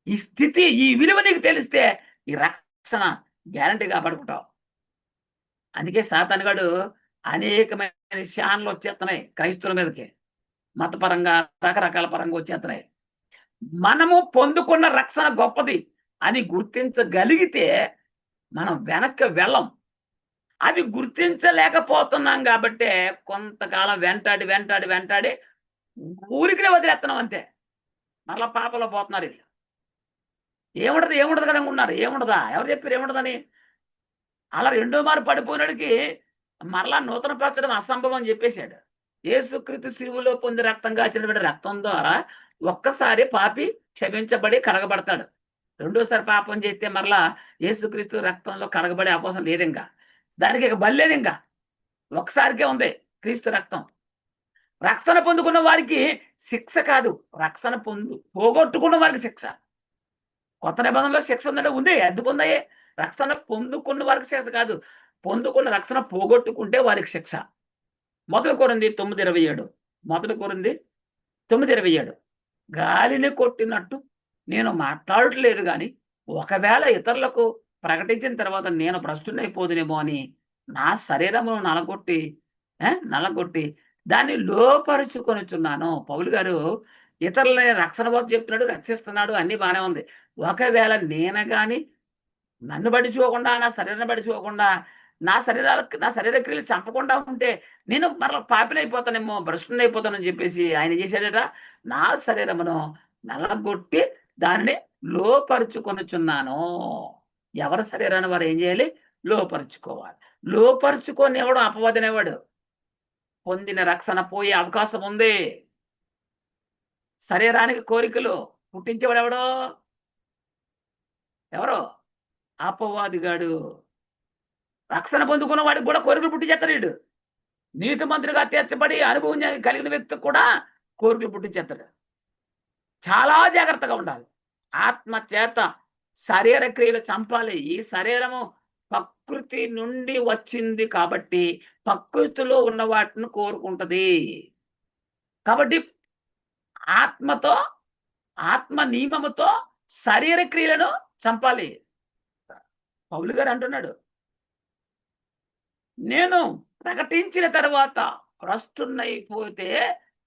ఈ స్థితి, ఈ విలువ నీకు తెలిస్తే ఈ రక్షణ గ్యారంటీగా పడుకుంటావు. అందుకే సాతానుగాడు అనేకమైన శాన్లు వచ్చేస్తున్నాయి క్రైస్తవుల మీదకి. మతపరంగా రకరకాల పరంగా వచ్చేస్తున్నాయి. మనము పొందుకున్న రక్షణ గొప్పది అని గుర్తించగలిగితే మనం వెనక్కి వెళ్ళం. అది గుర్తించలేకపోతున్నాం కాబట్టే కొంతకాలం వెంటాడి ఊరికినే వదిలేస్తున్నాం అంతే. మరలా పాపలో పోతున్నారు వీళ్ళు. ఏముండదు కదా ఉన్నారు. ఏముండదా? ఎవరు చెప్పారు ఏముండదని? అలా రెండో మారు పడిపోయినాడికి మరలా నూతన పరచడం అసంభవం అని చెప్పేశాడు. యేసుక్రీస్తు శిలువలో పొంది రక్తం కాచినటువంటి రక్తం ద్వారా ఒక్కసారి పాపి క్షమించబడి కడగబడతాడు. రెండోసారి పాపం చేస్తే మరలా యేసుక్రీస్తు రక్తంలో కడగబడే అవకాశం లేదు. ఇంకా దానికి ఇక బలేదు. ఇంకా ఒకసారికే ఉంది క్రీస్తు రక్తం. రక్షణ పొందుకున్న వారికి శిక్ష కాదు, రక్షణ పోగొట్టుకున్న వారికి శిక్ష. కొత్త నిబంధనలో శిక్ష ఉందంటే ఉంది, అద్దుకుందాయే. రక్షణ పొందుకున్న వారికి శిక్ష కాదు, పొందుకున్న రక్షణ పోగొట్టుకుంటే వారికి శిక్ష. 1 కొరింథీ 9:27. 1 కొరింథీ 9:27. గాలిని కొట్టినట్టు నేను మాట్లాడట్లేదు కానీ ఒకవేళ ఇతరులకు ప్రకటించిన తర్వాత నేను భ్రష్టునైపోదునేమో అని నా శరీరమును నలగొట్టి దాన్ని లోపరుచుకొనుచున్నాను. పౌలు గారు ఇతరులని రక్షణ బాబు చెప్తున్నాడు, రక్షిస్తున్నాడు, అన్ని బాగానే ఉంది. ఒకవేళ నేను కానీ నన్ను పడిచుకోకుండా, నా శరీరాన్ని పడిచుకోకుండా, నా శరీర క్రియలు చంపకుండా ఉంటే నేను మరలా పాపినైపోతానేమో, భ్రష్టునైపోతానని చెప్పేసి ఆయన చేశాడట. నా శరీరమును నలగొట్టి దానిని లోపరుచుకొనుచున్నాను. ఎవరి శరీరాన్ని వారు ఏం చేయాలి? లోపరుచుకోవాలి. లోపరుచుకొని ఎవడు అపవాదనేవాడు. పొందిన రక్షణ పోయే అవకాశం ఉంది. శరీరానికి కోరికలు పుట్టించేవాడు ఎవరో అపవాదిగాడు. రక్షణ పొందుకున్న వాడికి కూడా కోరికలు పుట్టించేస్తాడు వీడు. నీతిమంతుడిగా తీర్చబడి అనుభవం కలిగిన వ్యక్తికి కూడా కోరికలు పుట్టించేస్తాడు. చాలా జాగ్రత్తగా ఉండాలి. ఆత్మ చేత శరీర క్రియలు చంపాలి. ఈ శరీరము ప్రకృతి నుండి వచ్చింది కాబట్టి ప్రకృతిలో ఉన్న వాటిని కోరుకుంటది. కాబట్టి ఆత్మ నియమముతో శరీర క్రియలను చంపాలి. పౌలు గారు అంటున్నాడు, నేను ప్రకటించిన తర్వాత భ్రష్టునైపోతే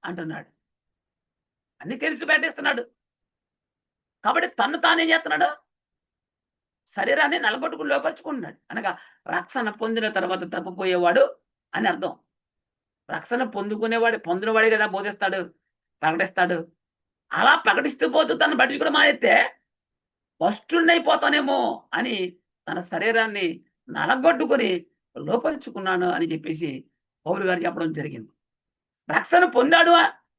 అంటున్నాడు. అన్ని తెలిసి పెట్టేస్తున్నాడు. కాబట్టి తను తానేం చేస్తున్నాడు? శరీరాన్ని నలగొట్టుకుని లోపరుచుకుంటున్నాడు. అనగా రక్షణ పొందిన తర్వాత తప్పిపోయేవాడు అని అర్థం. రక్షణ పొందినవాడే కదా బోధిస్తాడు, ప్రకటిస్తాడు. అలా ప్రకటిస్తూ పోతూ తను బట్టి కూడా మానేస్తే భ్రష్టునైపోతానేమో అని తన శరీరాన్ని నలగొట్టుకుని లోపరుచుకున్నాను అని చెప్పేసి పౌలు గారు చెప్పడం జరిగింది. రక్షణ పొందాడు,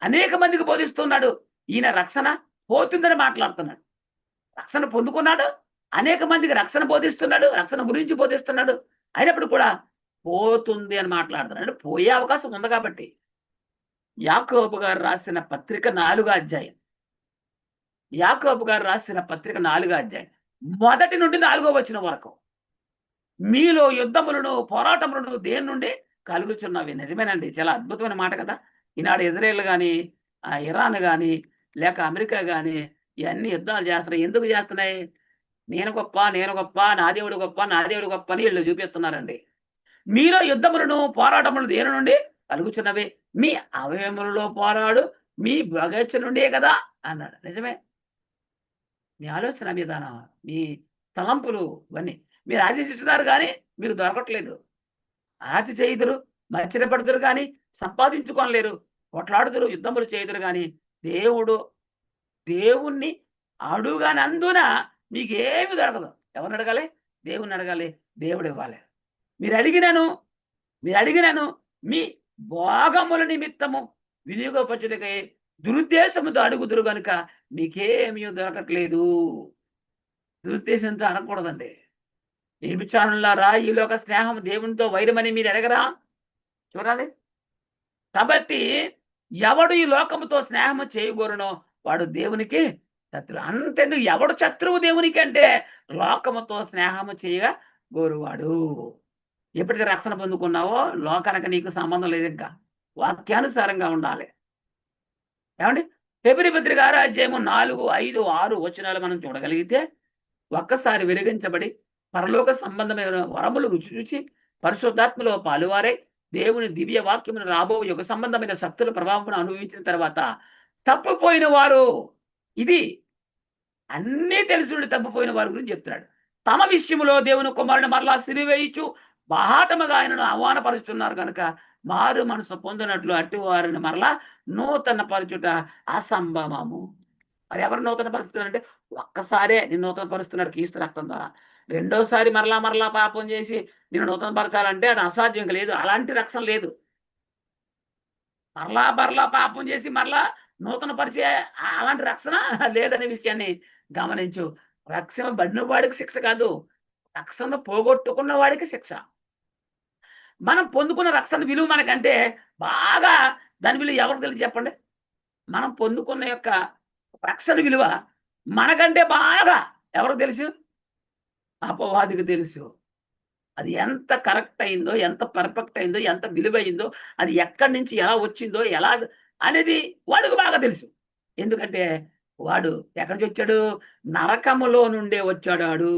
అనేక మందికి బోధిస్తున్నాడు. ఈయన రక్షణ పోతుందని మాట్లాడుతున్నాడు. రక్షణ పొందుకున్నాడు, అనేక మందికి రక్షణ బోధిస్తున్నాడు, రక్షణ గురించి బోధిస్తున్నాడు. అయినప్పుడు కూడా పోతుంది అని మాట్లాడుతున్నాడు. అంటే పోయే అవకాశం ఉంది కాబట్టి. యాకోబు గారు రాసిన పత్రిక 4వ అధ్యాయం. యాకోబు గారు రాసిన పత్రిక 4వ అధ్యాయం. మొదటి నుండి 4వ వచనం వరకు. మీలో యుద్ధములను, పోరాటములను దేని నుండి కలుగుచున్నవి. నిజమేనండి. చాలా అద్భుతమైన మాట కదా! ఈనాడు ఇజ్రాయెల్ గాని, ఇరాన్ గాని, లేక అమెరికా గాని ఇయన్నీ యుద్ధాలు చేస్తున్నాయి. ఎందుకు చేస్తున్నాయి? నేను గొప్ప, నేను గొప్ప, నా దేవుడు గొప్ప, నా దేవుడు గొప్ప అని ఈళ్ళు చూపిస్తున్నారండి. మీలో యుద్ధములను, పోరాటములు దేని నుండి కలుగుచున్నవి? మీ అవయవములలో పోరాడు మీ బగచ నుండే కదా! అన్నాడు. నిజమే. మీ ఆలోచన విధానం, మీ తలంపులు ఇవన్నీ. మీరు ఆశిస్తున్నారు గానీ మీకు దొరకట్లేదు. ఆశ చేయుదురు, మత్సరపడుదురు గానీ సంపాదించుకొనలేరు. కొట్లాడుదురు, యుద్ధములు చేయుదురు గానీ దేవుణ్ణి అడుగనందున మీకేమి దొరకదు. ఎవరిని అడగాలి? దేవుణ్ణి అడగాలి. దేవుడు ఇవ్వాలి. మీరడిగినను మీ భోగముల నిమిత్తము వినియోగపరచుటకై దురుద్దేశముతో అడుగుదురు గనుక మీకేమీ దొరకట్లేదు. దురుద్దేశంతో అడగకూడదండి. వ్యభిచారులారా ఈ లోక స్నేహం దేవునితో వైరమని మీరు అడగరా? చూడాలి. కాబట్టి ఎవడు ఈ లోకముతో స్నేహము చేయగోరునో వాడు దేవునికి శత్రువు. అంతెందుకు ఎవడు శత్రువు దేవునికి అంటే లోకముతో స్నేహము చేయగా గోరువాడు. ఎప్పటికీ రక్షణ పొందుకున్నావో లోకానికి నీకు సంబంధం లేదు. ఇంకా వాక్యానుసారంగా ఉండాలి. ఏమండి? ఫిబ్రవరి పత్రిక 6వ అధ్యాయము 4, 5, 6 వచనాలు మనం చూడగలిగితే ఒక్కసారి వెలిగించబడి పరలోక సంబంధమైన వరములు రుచి చూచి పరిశుద్ధాత్మలో పాలువారై దేవుని దివ్య వాక్యమును రాబో యుగ సంబంధమైన శక్తుల ప్రభావం అనుభవించిన తర్వాత తప్పిపోయిన వారు, ఇది అన్నీ తెలుసుండి తప్పిపోయిన వారి గురించి చెప్తున్నాడు. తమ విషయములో దేవుని కుమారుని మరలా సిరివేయిచు బాహాటముగా ఆయనను అవమానపరుచున్నారు కనుక మారు మనసు పొందినట్లు అట్టి వారిని మరలా నూతన పరచుట అసంభవము. మరి ఎవరు నూతన పరుస్తున్నారంటే ఒక్కసారే నేను నూతన పరుస్తున్నాడు క్రీస్తు రక్తం ద్వారా. రెండోసారి మరలా పాపం చేసి నేను నూతన పరచాలంటే అది అసాధ్యం లేదు. అలాంటి రక్షణ లేదు. మరలా పాపం చేసి మరలా నూతన పరిచే అలాంటి రక్షణ లేదనే విషయాన్ని గమనించు. రక్షణ పడిన వాడికి శిక్ష కాదు, రక్షణ పోగొట్టుకున్న వాడికి శిక్ష. మనం పొందుకున్న రక్షణ విలువ మనకంటే బాగా దాని విలువ ఎవరికి తెలిసి చెప్పండి? మనం పొందుకున్న యొక్క రక్షణ విలువ మనకంటే బాగా ఎవరికి తెలుసు? అపవాదికి తెలుసు. అది ఎంత కరెక్ట్ అయిందో, ఎంత పర్ఫెక్ట్ అయిందో, ఎంత విలువైందో, అది ఎక్కడి నుంచి ఎలా వచ్చిందో, ఎలా అనేది వాడికి బాగా తెలుసు. ఎందుకంటే వాడు ఎక్కడి నుంచి వచ్చాడు? నరకములో నుండే వచ్చాడు వాడు.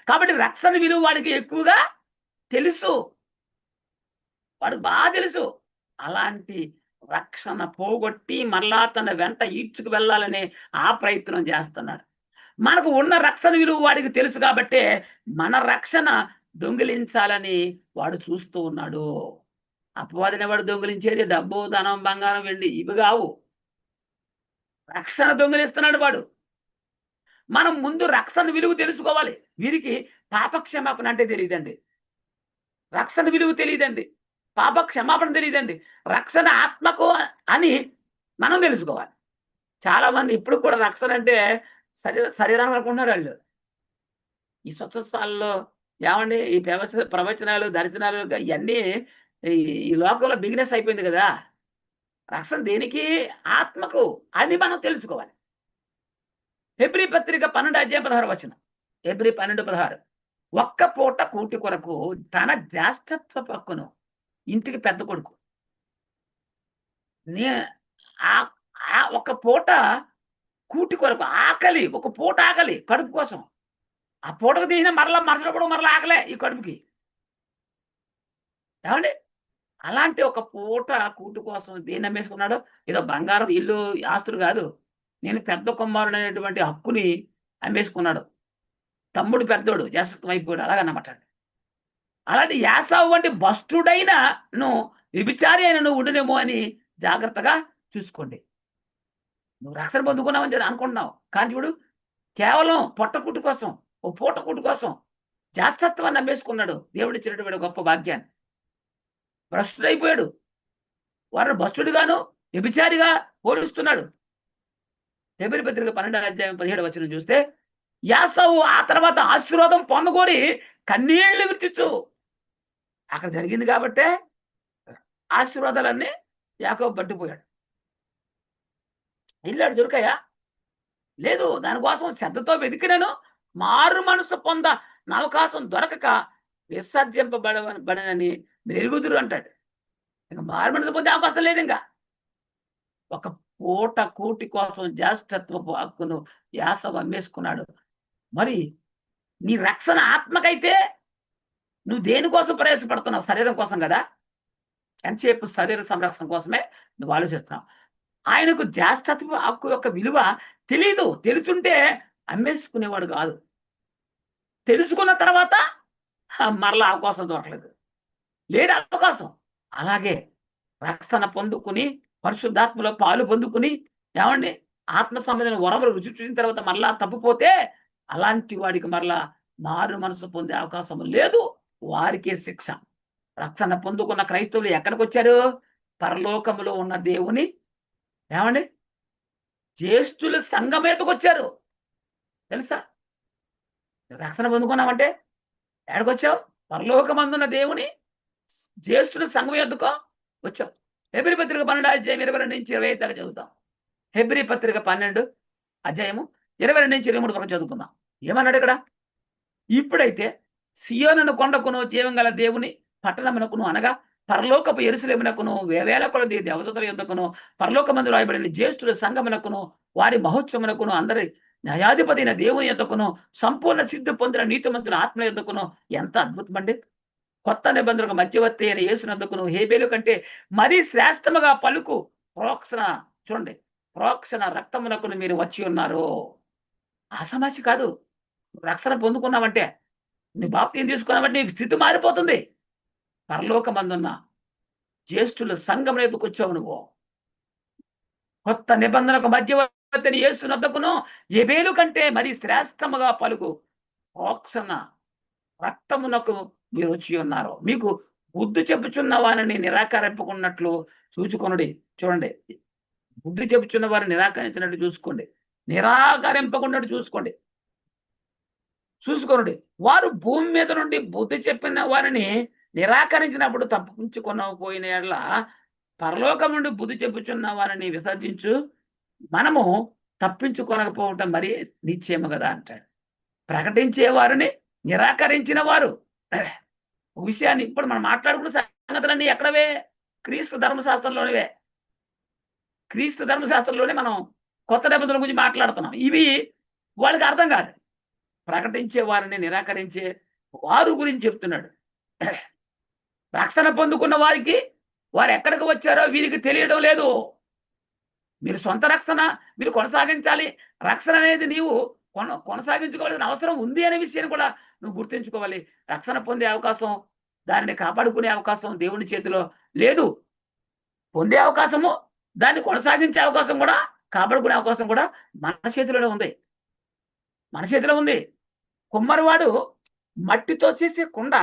కాబట్టి రక్షణ విలువ వాడికి ఎక్కువగా తెలుసు. వాడికి బాగా తెలుసు. అలాంటి రక్షణ పోగొట్టి మరలా తన వెంట ఈడ్చుకు వెళ్ళాలనే ఆ ప్రయత్నం చేస్తున్నాడు. మనకు ఉన్న రక్షణ విలువ వాడికి తెలుసు కాబట్టే మన రక్షణ దొంగిలించాలని వాడు చూస్తూ ఉన్నాడు. అపవాదిని వాడు దొంగిలించేది డబ్బు, ధనం, బంగారం, వెండి ఇవి కావు. రక్షణ దొంగిలిస్తున్నాడు వాడు. మనం ముందు రక్షణ విలువ తెలుసుకోవాలి. వీరికి పాప క్షమాపణ అంటే తెలియదండి. రక్షణ విలువ తెలియదండి. పాప క్షమాపణ తెలియదండి. రక్షణ ఆత్మకు అని మనం తెలుసుకోవాలి. చాలా మంది ఇప్పుడు కూడా రక్షణ అంటే శరీరాన్ని అనుకుంటున్నారు వాళ్ళు. ఈ స్వచ్ఛస్థాలలో ఏమండి ఈ ప్రవచనాలు, దర్శనాలు ఇవన్నీ ఈ లోకంలో బిజినెస్ అయిపోయింది కదా! రక్షణ దేనికి? ఆత్మకు అని మనం తెలుసుకోవాలి. హెబ్రీ పత్రిక 12 అధ్యాయం 16 వచనం. హెబ్రీ 12:16 ఒక్క పూట కూటి కొరకు తన జ్యేష్ఠత్వ పక్కును ఇంటికి పెద్ద కొడుకు ఒక పూట కూటి కొరకు ఆకలి, ఒక పూట ఆకలి కడుపు కోసం. ఆ పూటకు తీసిన మరుసటి పూట మరలా ఆకలే ఈ కడుపుకి. ఏమండి? అలాంటి ఒక పూట కూటి కోసం దేన్ని అమ్మేసుకున్నాడు? ఏదో బంగారం, ఇల్లు, ఆస్తులు కాదు. నేను పెద్ద కుమారుడు అనేటువంటి హక్కుని అమ్మేసుకున్నాడు. తమ్ముడు పెద్దోడు జ్యేష్ఠత్వం అయిపోయాడు అలాగన్నమాట. అలాంటి యాసావు వంటి భ్రష్టుడైనను వ్యభిచారి అయిన నువ్వు ఉండునేమో అని జాగ్రత్తగా చూసుకోండి. నువ్వు రక్షణ పొందుకున్నావని అనుకుంటున్నావు కానీ చూడు, కేవలం పొట్టకుట్టు కోసం, ఓ పూట కుట్టు కోసం జ్యేష్ఠత్వాన్ని అమ్మేసుకున్నాడు. దేవుడిచ్చినటువంటి గొప్ప భాగ్యాన్ని. భ్రష్టుడైపోయాడు. వారిని భ్రష్టుడిగాను వ్యభిచారిగా పోలుస్తున్నాడు. హెబ్రీ పత్రిక 12 అధ్యాయం 17 వచనం చూస్తే యాసవు ఆ తర్వాత ఆశీర్వాదం పొందగోరి కన్నీళ్లు విడిచిచ్చు. అక్కడ జరిగింది కాబట్టే ఆశీర్వాదాలన్నీ యాకోబు పట్టిపోయాడు. వెళ్ళాడు దొరికాయా? లేదు. దానికోసం శ్రద్ధతో వెతికినను మారు మనసు అవకాశం దొరకక బడనని మెరుగుదురు అంటాడు. ఇంక మారు మనసు పొందే అవకాశం లేదింక. ఒక పూట కూటి కోసం జ్యేష్ఠత్వపు హక్కును యాసవు అమ్మేసుకున్నాడు. మరి నీ రక్షణ ఆత్మకైతే నువ్వు దేనికోసం ప్రయాసపడుతున్నావు? శరీరం కోసం కదా! ఎంతసేపు శరీర సంరక్షణ కోసమే నువ్వు ఆలోచిస్తున్నావు. ఆయనకు జ్యేష్ఠత్వ హక్కు యొక్క విలువ తెలీదు. తెలుసుంటే అమ్మేసుకునేవాడు కాదు. తెలుసుకున్న తర్వాత మరలా అవకాశం దొరకలేదు. లేదు అవకాశం. అలాగే రక్షణ పొందుకుని, పరిశుద్ధాత్మలో పాలు పొందుకుని, ఏమండి ఆత్మ సంబంధమైన వరములు రుచి చూసిన తర్వాత మరలా తప్పిపోతే, అలాంటి వాడికి మరలా మారు మనసు పొందే అవకాశం లేదు. వారికే శిక్ష. రక్షణ పొందుకున్న క్రైస్తవులు ఎక్కడికొచ్చారు? పరలోకములో ఉన్న దేవుని ఏమండి జ్యేష్ఠుల సంఘం మీదకొచ్చారు. తెలుసా? రక్షణ పొందుకున్నామంటే ఎక్కడికొచ్చావు? పరలోకమందున్న దేవుని జ్యేష్ఠుల సంఘం యొద్దకు వచ్చావు. హెబ్రీ పత్రిక 12 అధ్యాయం 22 నుంచి 25 దాకా చదువుతాం. హెబ్రీ పత్రిక 12 అధ్యాయము 22 నుంచి 23 వరకు చదువుకుందాం. ఏమన్నాడు ఇక్కడ? ఇప్పుడైతే సియోనును కొండకును జీవం గల దేవుని పట్టణమునకును అనగా పరలోకపు యెరూషలేమునకును వేవేల కొలది దేవదూతల యొద్దకును పరలోకమందు రాయబడిన జ్యేష్ఠుల సంఘమునకును వారి మహోత్సవమునకును అందరి న్యాయాధిపతి అయిన దేవుని యొద్దకును సంపూర్ణ సిద్ధి పొందిన నీతిమంతుల ఆత్మ యొద్దకును ఎంత అద్భుతమండి. కొత్త నిబంధనకు మధ్యవర్తి అయిన యేసునందుకును హేబేలు కంటే మరీ శ్రేష్టముగా పలుకు ప్రోక్షణ చూడండి ప్రోక్షణ రక్తమునకును మీరు వచ్చి ఉన్నారు. ఆసమాసి కాదు. రక్షణ పొందుకున్నావంటే నీ బాప్తిసం తీసుకున్నావంటే నీకు స్థితి మారిపోతుంది. పరలోకమందున్న జ్యేష్ఠుల సంఘం ఎదుకొచ్చావు నువ్వు. కొత్త నిబంధనకు మధ్యవర్తిని యేసునొద్దకును హేబేలు కంటే మరి శ్రేష్టముగా పలుకు ప్రోక్షణ రక్తమునకు మీరు వచ్చి ఉన్నారు. మీకు బుద్ధి చెప్పుచున్న వారిని నిరాకరింపకున్నట్లు చూచుకొనుడి. చూడండి, బుద్ధి చెప్పుచున్న వారిని నిరాకరించినట్టు చూసుకోండి. నిరాకరింపకున్నట్టు చూసుకోండి. చూసుకొనుడి. వారు భూమి మీద నుండి బుద్ధి చెప్పిన వారిని నిరాకరించినప్పుడు తప్పించుకొనకపోయిన యెడల పరలోకం నుండి బుద్ధి చెప్పుచున్న వారిని విసర్జించు మనము తప్పించుకొనకపోవటం మరి నిశ్చయము కదా అంటాడు. ప్రకటించే వారిని నిరాకరించిన వారు విషయాన్ని ఇప్పుడు మనం మాట్లాడుకున్న సంగతులన్నీ ఎక్కడవే? క్రీస్తు ధర్మశాస్త్రంలోనివే. క్రీస్తు ధర్మశాస్త్రంలోనే మనం కొత్త నిబంధనల గురించి మాట్లాడుతున్నాం. ఇవి వాళ్ళకి అర్థం కాదు. ప్రకటించే వారిని నిరాకరించే వారు గురించి చెప్తున్నాడు. రక్షణ పొందుకున్న వారికి వారు ఎక్కడికి వచ్చారో వీరికి తెలియడం లేదు. మీరు సొంత రక్షణ మీరు కొనసాగించాలి. రక్షణ అనేది నీవు కొనసాగించుకోవాల్సిన అవసరం ఉంది అనే విషయాన్ని కూడా నువ్వు గుర్తుంచుకోవాలి. రక్షణ పొందే అవకాశం, దానిని కాపాడుకునే అవకాశం దేవుని చేతిలో లేదు. పొందే అవకాశము, దాన్ని కొనసాగించే అవకాశం కూడా, కాపాడుకునే అవకాశం కూడా మన చేతిలోనే ఉంది. మన చేతిలో ఉంది. కుమ్మరివాడు మట్టితో చేసే కుండ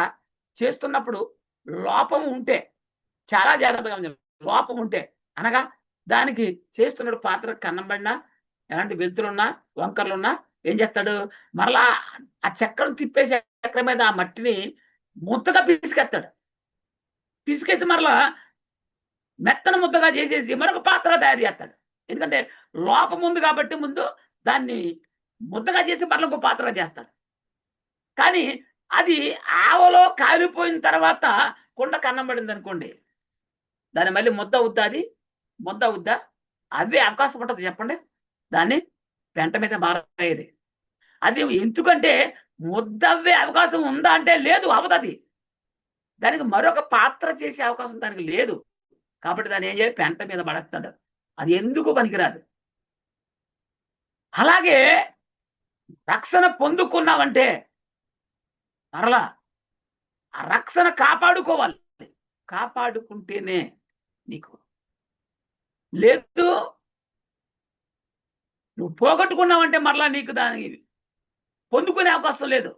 చేస్తున్నప్పుడు లోపం ఉంటే చాలా జాగ్రత్తగా ఉంది. లోపం ఉంటే అనగా దానికి చేస్తున్నప్పుడు పాత్ర కన్నం పడినా ఎలాంటి వెలుతురున్నా వంకర్లున్నా ఏం చేస్తాడు? మరలా ఆ చెక్కను తిప్పేసి చక్ర మీద ఆ మట్టిని ముద్దగా పిసికేస్తాడు. పిసికేసి మరలా మెత్తన ముద్దగా చేసేసి మరొక పాత్ర తయారు చేస్తాడు. ఎందుకంటే లోపం ఉంది కాబట్టి ముందు దాన్ని ముద్దగా చేసి మరలా ఇంకో పాత్ర చేస్తాడు. కానీ అది ఆవలో కాలిపోయిన తర్వాత కుండ కన్నం పడింది అనుకోండి, దాన్ని మళ్ళీ ముద్ద అవుద్దా? అది ముద్ద అవుద్దా? అవే అవకాశం ఉంటుంది చెప్పండి. దాన్ని పెంట మీద మారేది. అది ఎందుకంటే ముద్దవ్వే అవకాశం ఉందా అంటే లేదు, అవదది. దానికి మరొక పాత్ర చేసే అవకాశం దానికి లేదు. కాబట్టి దాన్ని ఏం చేయాలి? పెంట మీద పడేస్తాడు. అది ఎందుకు పనికిరాదు. అలాగే రక్షణ పొందుకున్నావంటే మరలా ఆ రక్షణ కాపాడుకోవాలి. కాపాడుకుంటేనే నీకు లేదు. నువ్వు పోగొట్టుకున్నావంటే మరలా నీకు దానికి పొందుకునే అవకాశం లేదు.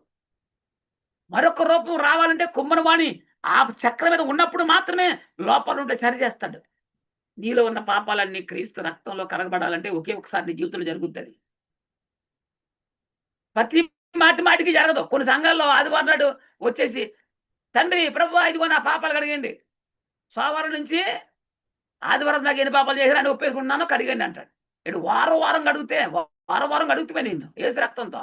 మరొక రూపం రావాలంటే కుమ్మరివాణి ఆ చక్రం మీద ఉన్నప్పుడు మాత్రమే లోపల ఉంటే సరి చేస్తాడు. నీలో ఉన్న పాపాలన్నీ క్రీస్తు రక్తంలో కడగబడాలంటే ఒకే ఒకసారి నీ జీవితంలో జరుగుతుంది. ప్రతి మాటికి జరగదు. కొన్ని సంఘాల్లో ఆదివారం నాడు వచ్చేసి, తండ్రి ప్రభువా ఇదిగో నా పాపాలు కడిగండి. సోమవారం నుంచి ఆదివారం దాకా ఎన్ని పాపాలు చేశారని ఒప్పేసుకుంటున్నానో కడిగండి అంటాడు. ఈడు వారం కడిగితే వారం కడుగుతావే నిన్ను యేసు రక్తంతో.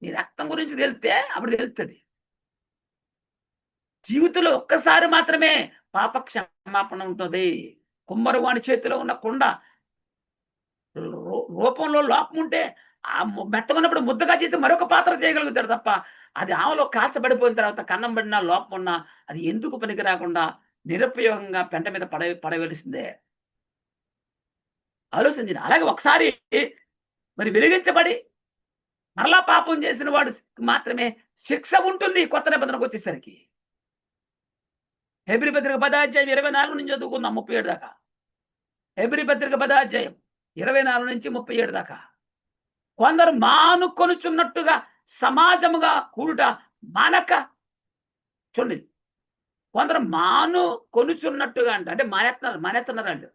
నీ రక్తం గురించి తెలిస్తే అప్పుడు తెలుస్తది. జీవితంలో ఒక్కసారి మాత్రమే పాప క్షమాపణ ఉంటది. కుమ్మరివాని చేతిలో ఉన్న కుండ రూపంలో లోపం ఉంటే ఆ మెత్తగున్నప్పుడు ముద్దగా చేసి మరొక పాత్ర చేయగలుగుతాడు తప్ప, అది ఆమెలో కాల్చబడిపోయిన తర్వాత కన్నం పడినా లోపం ఉన్నా అది ఎందుకు పనికి రాకుండా నిరుపయోగంగా పెంట మీద పడవలసిందే. ఆలోచించండి. అలాగే ఒకసారి మరి వెలిగించబడి మరలా పాపం చేసిన వాడు మాత్రమే శిక్ష ఉంటుంది కొత్త నిబంధనకు వచ్చేసరికి. హెబ్రీ పత్రిక 10 అధ్యాయం 24 నుంచి చదువుకుందాం 37 దాకా. హెబ్రీ పత్రిక 10 అధ్యాయం 24 నుంచి 37 దాకా. కొందరు మానుకొనుచున్నట్టుగా సమాజముగా కూడుట మానక, చూడండి, కొందరు కొనుచున్నట్టుగా అంటే మానేస్తున్నారు వాళ్ళు.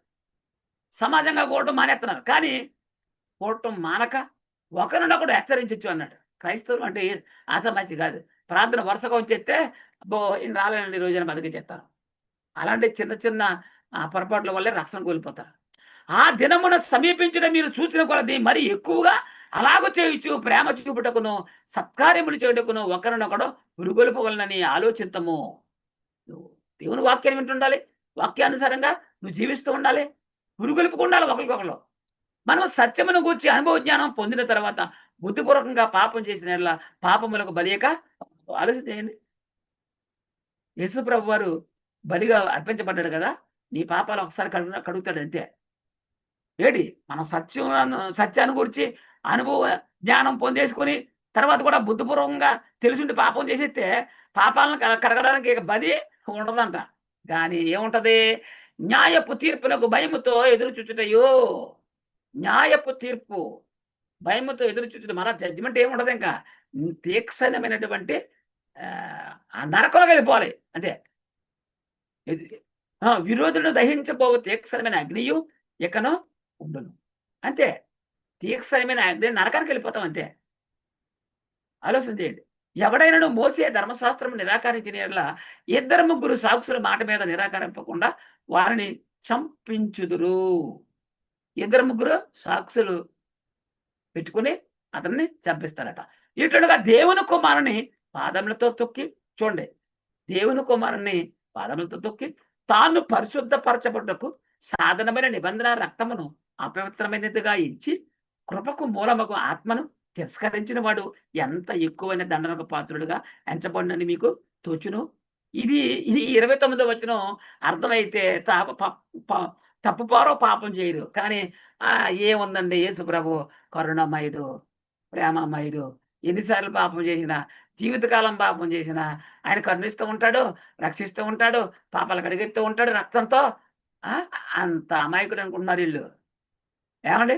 సమాజంగా కూడటం మానేస్తున్నారు. కానీ కూడటం మానక ఒకరినొకడు హెచ్చరించచ్చు అన్నాడు. క్రైస్తవులు అంటే ఆసామాసి కాదు. ప్రార్థన వరుసగా వచ్చేస్తే అబ్బో ఈయన రాలేనండి ఈ రోజున బతికించేస్తారు. అలాంటి చిన్న పొరపాట్ల వల్లే రక్షణ కోల్పోతారు. ఆ దినమున సమీపించడం మీరు చూసిన కొలది మరి ఎక్కువగా అలాగ చేయొచ్చు ప్రేమ చూపుటకును సత్కార్యములు చేయుటకును ఒకరినొకడు పురుగొల్పవలనని ఆలోచింతము. నువ్వు దేవుని వాక్యాన్ని వింటుండాలి. వాక్యానుసారంగా నువ్వు జీవిస్తూ ఉండాలి. పురుగొలుపుకు ఉండాలి ఒకరికొకరు. మనం సత్యమును గూర్చి అనుభవ జ్ఞానం పొందిన తర్వాత బుద్ధిపూర్వకంగా పాపం చేసిన యెడల పాపములకు బలియక ఆలోచన చేయండి. యేసు ప్రభువారు బలిగా అర్పించబడ్డాడు కదా! నీ పాపాలు ఒకసారి కడుగుతాడు అంతే. ఏటి మనం సత్యాన్ని గూర్చి అనుభవ జ్ఞానం పొందేసుకొని తర్వాత కూడా బుద్ధిపూర్వకంగా తెలిసుండి పాపం చేసేస్తే పాపాలను కడగడానికి ఇక బలి ఉండదంట. గానీ ఏముంటది? న్యాయపు తీర్పునకు భయముతో ఎదురు చూచుటయో. న్యాయపు తీర్పు భయముతో ఎదురు చూచుట మళ్ళా జడ్జిమెంట్ ఏముండదు ఇంకా. తీక్షణమైనటువంటి ఆ నరకంలోకి వెళ్ళిపోవాలి అంతే. విరోధులను దహించబోవు తీక్షణమైన అగ్నియు ఇకను ఉండును. అంతే. తీక్షణమైన అగ్ని నరకానికి వెళ్ళిపోతాం అంతే. ఆలోచన చేయండి. ఎవడైనాను మోసే ధర్మశాస్త్రం నిరాకరించిన యెడల ఇద్దరు ముగ్గురు సాక్షుల మాట మీద నిరాకరింపకుండా వారిని చంపించుదురు. ఇద్దరు ముగ్గురు సాక్షులు పెట్టుకుని అతన్ని చంపిస్తారట. ఇటుగా దేవుని కుమారుని పాదములతో తొక్కి, చూడండి, దేవుని కుమారుని పాదములతో తొక్కి తాను పరిశుద్ధపరచబడ్డకు సాధనమైన నిబంధన రక్తమును అపవిత్రమైనదిగా ఇచ్చి కృపకు మూలమగు ఆత్మను తిరస్కరించిన వాడు ఎంత ఎక్కువైన దండనకు పాత్రుడుగా ఎంచబడినని మీకు తోచును. ఇది 29వ వచనం అర్థమైతే తప్పుపారో పాపం చేయరు. కానీ ఏముందండి యేసు ప్రభు కరుణమయుడు, ప్రేమమయుడు. ఎన్నిసార్లు పాపం చేసినా, జీవితకాలం పాపం చేసినా ఆయన కరుణిస్తూ ఉంటాడు, రక్షిస్తూ ఉంటాడు, పాపాలు కడిగిస్తూ ఉంటాడు రక్తంతో. అంత అమాయకుడు అనుకుంటున్నారు వీళ్ళు. ఏమండి?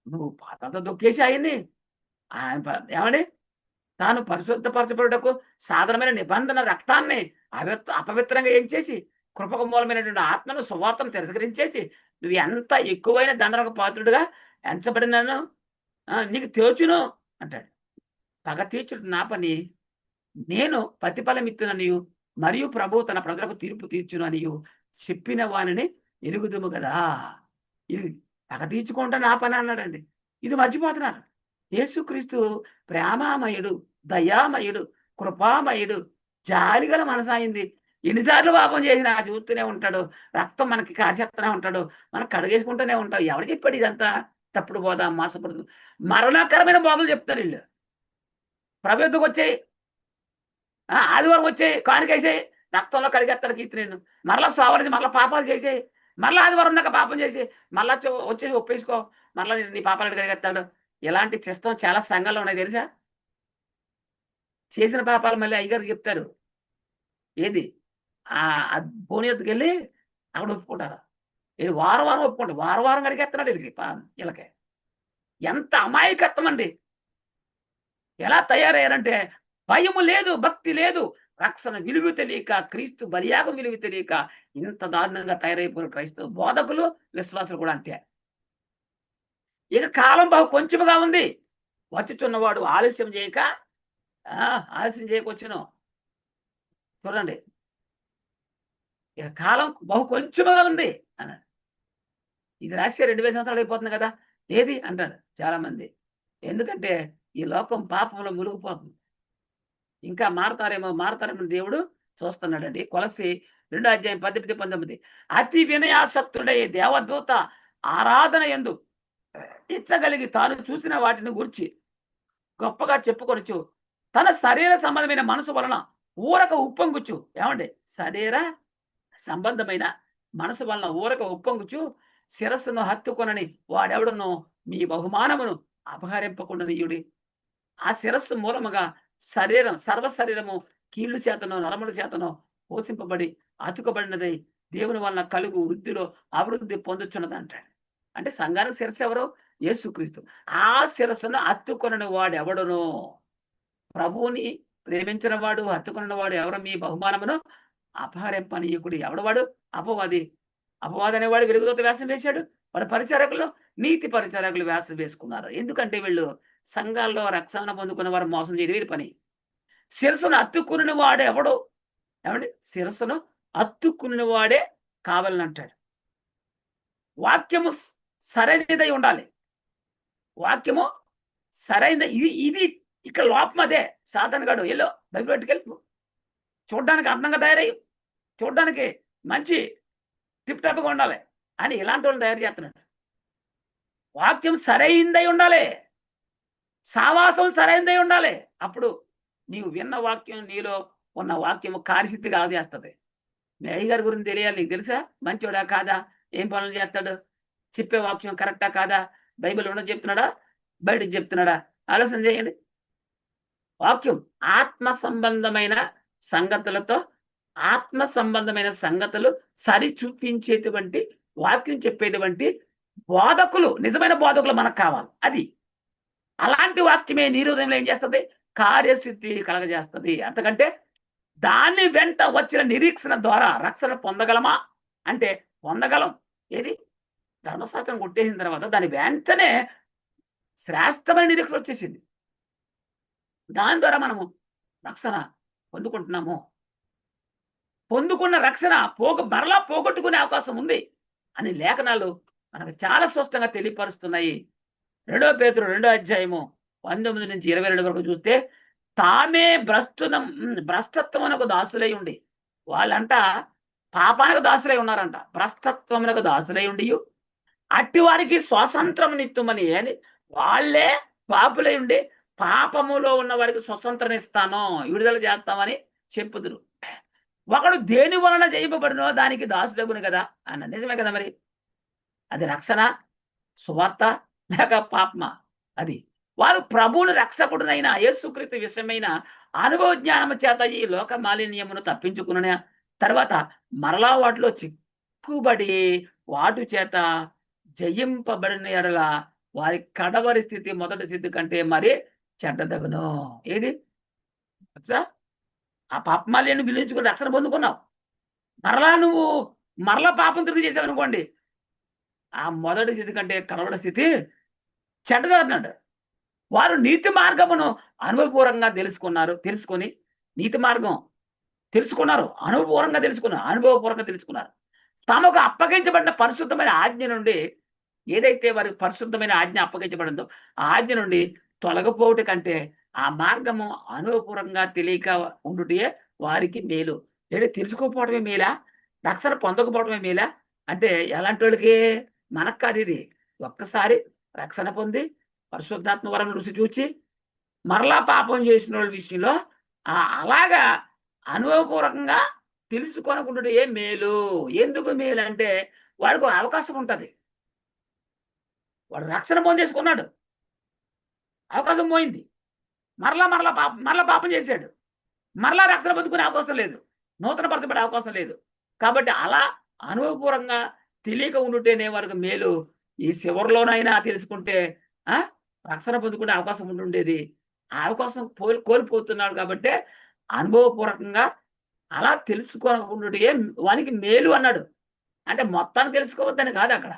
నువ్వు పాపంతో దొక్కేసి ఆయన్ని ఏమండి? తాను పరిశుద్ధపరచబడుటకు సాధారణమైన నిబంధన రక్తాన్ని అపవిత్రంగా ఏం చేసి కృపకు మూలమైనటువంటి ఆత్మను సువార్తను తిరస్కరించేసి నువ్వు ఎంత ఎక్కువైన దండనకు పాత్రుడుగా ఎంచబడినాను నీకు తోచును అంటాడు. పగ తీర్చుడు నా పని, నేను ప్రతిఫలం ఇత్తుననియు మరియు ప్రభువు తన ప్రజలకు తీర్పు తీర్చును అనియు చెప్పిన వానిని ఎరుగుదుము కదా. ఇది పగ తీర్చుకుంటా నా పని అన్నాడండి. ఇది మర్చిపోతున్నారు. యేసుక్రీస్తు ప్రేమామయుడు, దయామయుడు, కృపామయుడు, జాలిగల మనసాయింది. ఎన్నిసార్లు పాపం చేసినా చూస్తూనే ఉంటాడు. రక్తం మనకి కాచేస్తూనే ఉంటాడు. మనం కడిగేసుకుంటూనే ఉంటాం. ఎవరు చెప్పాడు ఇదంతా? తప్పుడు బోధ, మోసపడుతు మరణకరమైన బోధలు చెప్తారు వీళ్ళు. ప్రభుత్వకు వచ్చాయి, ఆదివారం వచ్చాయి, కానుకేసాయి, రక్తంలో కడిగేస్తాడు కీర్తనేను. మరలా సోమవారం మరలా పాపాలు చేసేయి, మరలా ఆదివారం దాకా పాపం చేసి మరలా వచ్చేసి ఒప్పేసుకో, మరలా నీ పాపాలు కడిగేస్తాడు. ఇలాంటి సిస్టం చాలా సంఘాల్లో ఉన్నాయి తెలుసా? చేసిన పాపాలు మళ్ళీ అయ్యగారు చెప్తారు. ఏది భూని ఎత్తుకు వెళ్ళి అక్కడ ఒప్పుకుంటారు. ఇది వారం ఒప్పుకోండి, వారం కడిగేస్తున్నాడు వీళ్ళకి. ఎంత అమాయకత్వం అండి! ఎలా తయారయ్యారంటే భయము లేదు, భక్తి లేదు, రక్షణ విలువ తెలియక, క్రీస్తు బలియాగం విలువ తెలియక ఇంత దారుణంగా తయారైపోయిన క్రైస్తవ బోధకులు, విశ్వాసులు కూడా అంతే. ఇక కాలం బహు కొంచెముగా ఉంది. వచ్చుచున్నవాడు ఆలస్యం చేయక ఆలస్యం చేయకొచ్చును. చూడండి, ఇక కాలం బహు కొంచెముగా ఉంది అన్నాడు. ఇది రాస్తే 2000 సంవత్సరాలు అయిపోతుంది కదా, ఏది అంటారు చాలా మంది. ఎందుకంటే ఈ లోకం పాపంలో మునిగిపోతుంది. ఇంకా మారతారేమో దేవుడు చూస్తున్నాడండి. కొలస్సి 2:18-19 అతి వినయాసక్తుడై దేవదూత ఆరాధన యందు ఇచ్చగలిగి తాను చూసిన వాటిని గూర్చి గొప్పగా చెప్పుకొనొచ్చు తన శరీర సంబంధమైన మనసు వలన ఊరక ఉప్పొంగుచు. ఏమండి, శరీర సంబంధమైన మనసు వలన ఊరక ఉప్పొంగుచు శిరస్సును హత్తుకొనని వాడెవడనో మీ బహుమానమును అపహరింపకుండానీయుడి. ఆ శిరస్సు మూలముగా సర్వ శరీరము కీళ్ళు చేతనో నరముల చేతనో పోషింపబడి అతుకబడినదై దేవుని వలన కలుగు వృద్ధిలో అభివృద్ధి పొందుచున్నది అంటాడు. అంటే సంఘానికి శిరస్సు ఎవరు? యేసుక్రీస్తు. ఆ శిరస్సును హత్తుకొనని వాడెవడనో, ప్రభువుని ప్రేమించిన వాడు హత్తుకొనిన వాడు ఎవరు? మీ బహుమానమును అపహరింపనీయకుడు. ఎవడవాడు? అపవాది. అపవాది అనేవాడు వెలుగుదూత వేషం వేశాడు. వాడు పరిచారకులు, నీతి పరిచారకులు వేషం వేసుకున్నారు. ఎందుకంటే వీళ్ళు సంఘాల్లో రక్షణ పొందుకున్న వారు మోసం చేయడం వీరి పని. శిరస్సును అత్తుకుని వాడు ఎవడు? ఏమండి, శిరస్సును అత్తుకుని వాడే కావాలని అంటాడు. వాక్యము సరైనదై ఉండాలి. వాక్యము సరైన ఇది ఇక్కడ లోపం అదే. సాతాను గాడు ఎల్లో బైబిల్ పట్టుకెళ్ళి చూడడానికి అందంగా తయారయ్యి, చూడడానికి మంచి టిప్ టాప్గా ఉండాలి అని ఇలాంటి వాళ్ళని తయారు చేస్తున్నాడు. వాక్యం సరైందై ఉండాలి, సావాసం సరైనదై ఉండాలి. అప్పుడు నీవు విన్న వాక్యం, నీలో ఉన్న వాక్యము కార్యసిద్ధి కాజేస్తుంది. మీ అయ్యగారి గురించి తెలియాలి, నీకు తెలుసా? మంచోడా కాదా? ఏం పనులు చేస్తాడు? చెప్పే వాక్యం కరెక్టా కాదా? బైబిల్ ఉన్నది చెప్తున్నాడా, బయటకు చెప్తున్నాడా? ఆలోచన చేయండి. వాక్యం ఆత్మ సంబంధమైన సంగతులు సరి చూపించేటువంటి వాక్యం చెప్పేటువంటి బోధకులు, నిజమైన బోధకులు మనకు కావాలి. అది అలాంటి వాక్యమే నీ హృదయంలో ఏం చేస్తుంది? కార్యసిద్ధి కలగజేస్తుంది. అంతకంటే దాని వెంట వచ్చిన నిరీక్షణ ద్వారా రక్షణ పొందగలమా అంటే పొందగలం. ఏది? ధర్మశాస్త్రం కొట్టేసిన తర్వాత దాని వెంటనే శ్రేష్టమైన నిరీక్షణ వచ్చేసింది. దాని ద్వారా మనము రక్షణ పొందుకుంటున్నాము. పొందుకున్న రక్షణ మరలా పోగొట్టుకునే అవకాశం ఉంది అని లేఖనాలు మనకు చాలా స్పష్టంగా తెలియపరుస్తున్నాయి. 2 పేతురు 2:19-22 వరకు చూస్తే తామే భ్రష్టత్వమునకు దాసులై ఉండి, వాళ్ళంట పాపానికి దాసులై ఉన్నారంట. భ్రష్టత్వమునకు దాసులై ఉండి అట్టి వారికి స్వాతంత్రం నిత్తుమని వాళ్ళే పాపులై ఉండి పాపములో ఉన్న వారికి స్వతంత్రం ఇస్తాను, విడుదల చేస్తామని చెప్పుదురు. ఒకడు దేని వలన చేయబడినో దానికి దాసులగును కదా అన్న. నిజమే కదా మరి? అది రక్షణ, సువార్త లేక పాపమా? అది వారు ప్రభువుని రక్షకుడునైన యేసుక్రీస్తు విషయమైన అనుభవ జ్ఞానము చేత ఈ లోక మాలిన్యమును తప్పించుకున్న తర్వాత మరలా వాటిలో చిక్కుబడి వాటి చేత జయింపబడిన ఎడల వారి కడవరి స్థితి మొదటి స్థితి కంటే మరి చెడ్డదగును. ఏది? ఆ పాపమాల్యాన్ని విలువించుకుని రక్షణ పొందుకున్నావు, మరలా పాపం తిరిగి చేసావు అనుకోండి, ఆ మొదటి స్థితి కంటే కడవరి స్థితి చెడ్డదన్నాడు. వారు నీతి మార్గమును అనుభవపూర్వకంగా తెలుసుకొని నీతి మార్గం తెలుసుకున్నారు, అనుభవపూర్వకంగా తెలుసుకున్నారు. తమకు అప్పగించబడిన పరిశుద్ధమైన ఆజ్ఞ నుండి, ఏదైతే వారికి పరిశుద్ధమైన ఆజ్ఞ అప్పగించబడిందో ఆ ఆజ్ఞ నుండి తొలగపోవట కంటే ఆ మార్గము అనుభవపూర్వకంగా తెలియక ఉండుటే వారికి మేలు. లేదా తెలుసుకోకపోవడమే మేలా, రక్షణ పొందకపోవడమే మేలా అంటే ఎలాంటి వాళ్ళకి? మనకు కాదు ఇది. ఒక్కసారి రక్షణ పొంది పరిశుద్ధాత్మ వరం రుచి చూచి మరలా పాపం చేసిన వాళ్ళ విషయంలో అలాగా అనుభవపూర్వకంగా తెలుసుకోనుకుంటే ఏ మేలు. ఎందుకు మేలు అంటే వాడికి అవకాశం ఉంటుంది. వాడు రక్షణ పొందేసుకున్నాడు, అవకాశం పోయింది. మరలా పాపం చేశాడు, మరలా రక్షణ పొందుకునే అవకాశం లేదు, నూతనపరచబడే అవకాశం లేదు. కాబట్టి అలా అనుభవపూర్వకంగా తెలియక ఉండుటేనే వారికి మేలు. ఈ చివరిలోనైనా తెలుసుకుంటే రక్షణ పొందుకునే అవకాశం ఉండుండేది. ఆ అవకాశం కోల్పోతున్నాడు. కాబట్టి అనుభవపూర్వకంగా అలా తెలుసుకోనుకుంటే వానికి మేలు అన్నాడు. అంటే మొత్తాన్ని తెలుసుకోవద్దని కాదు అక్కడ.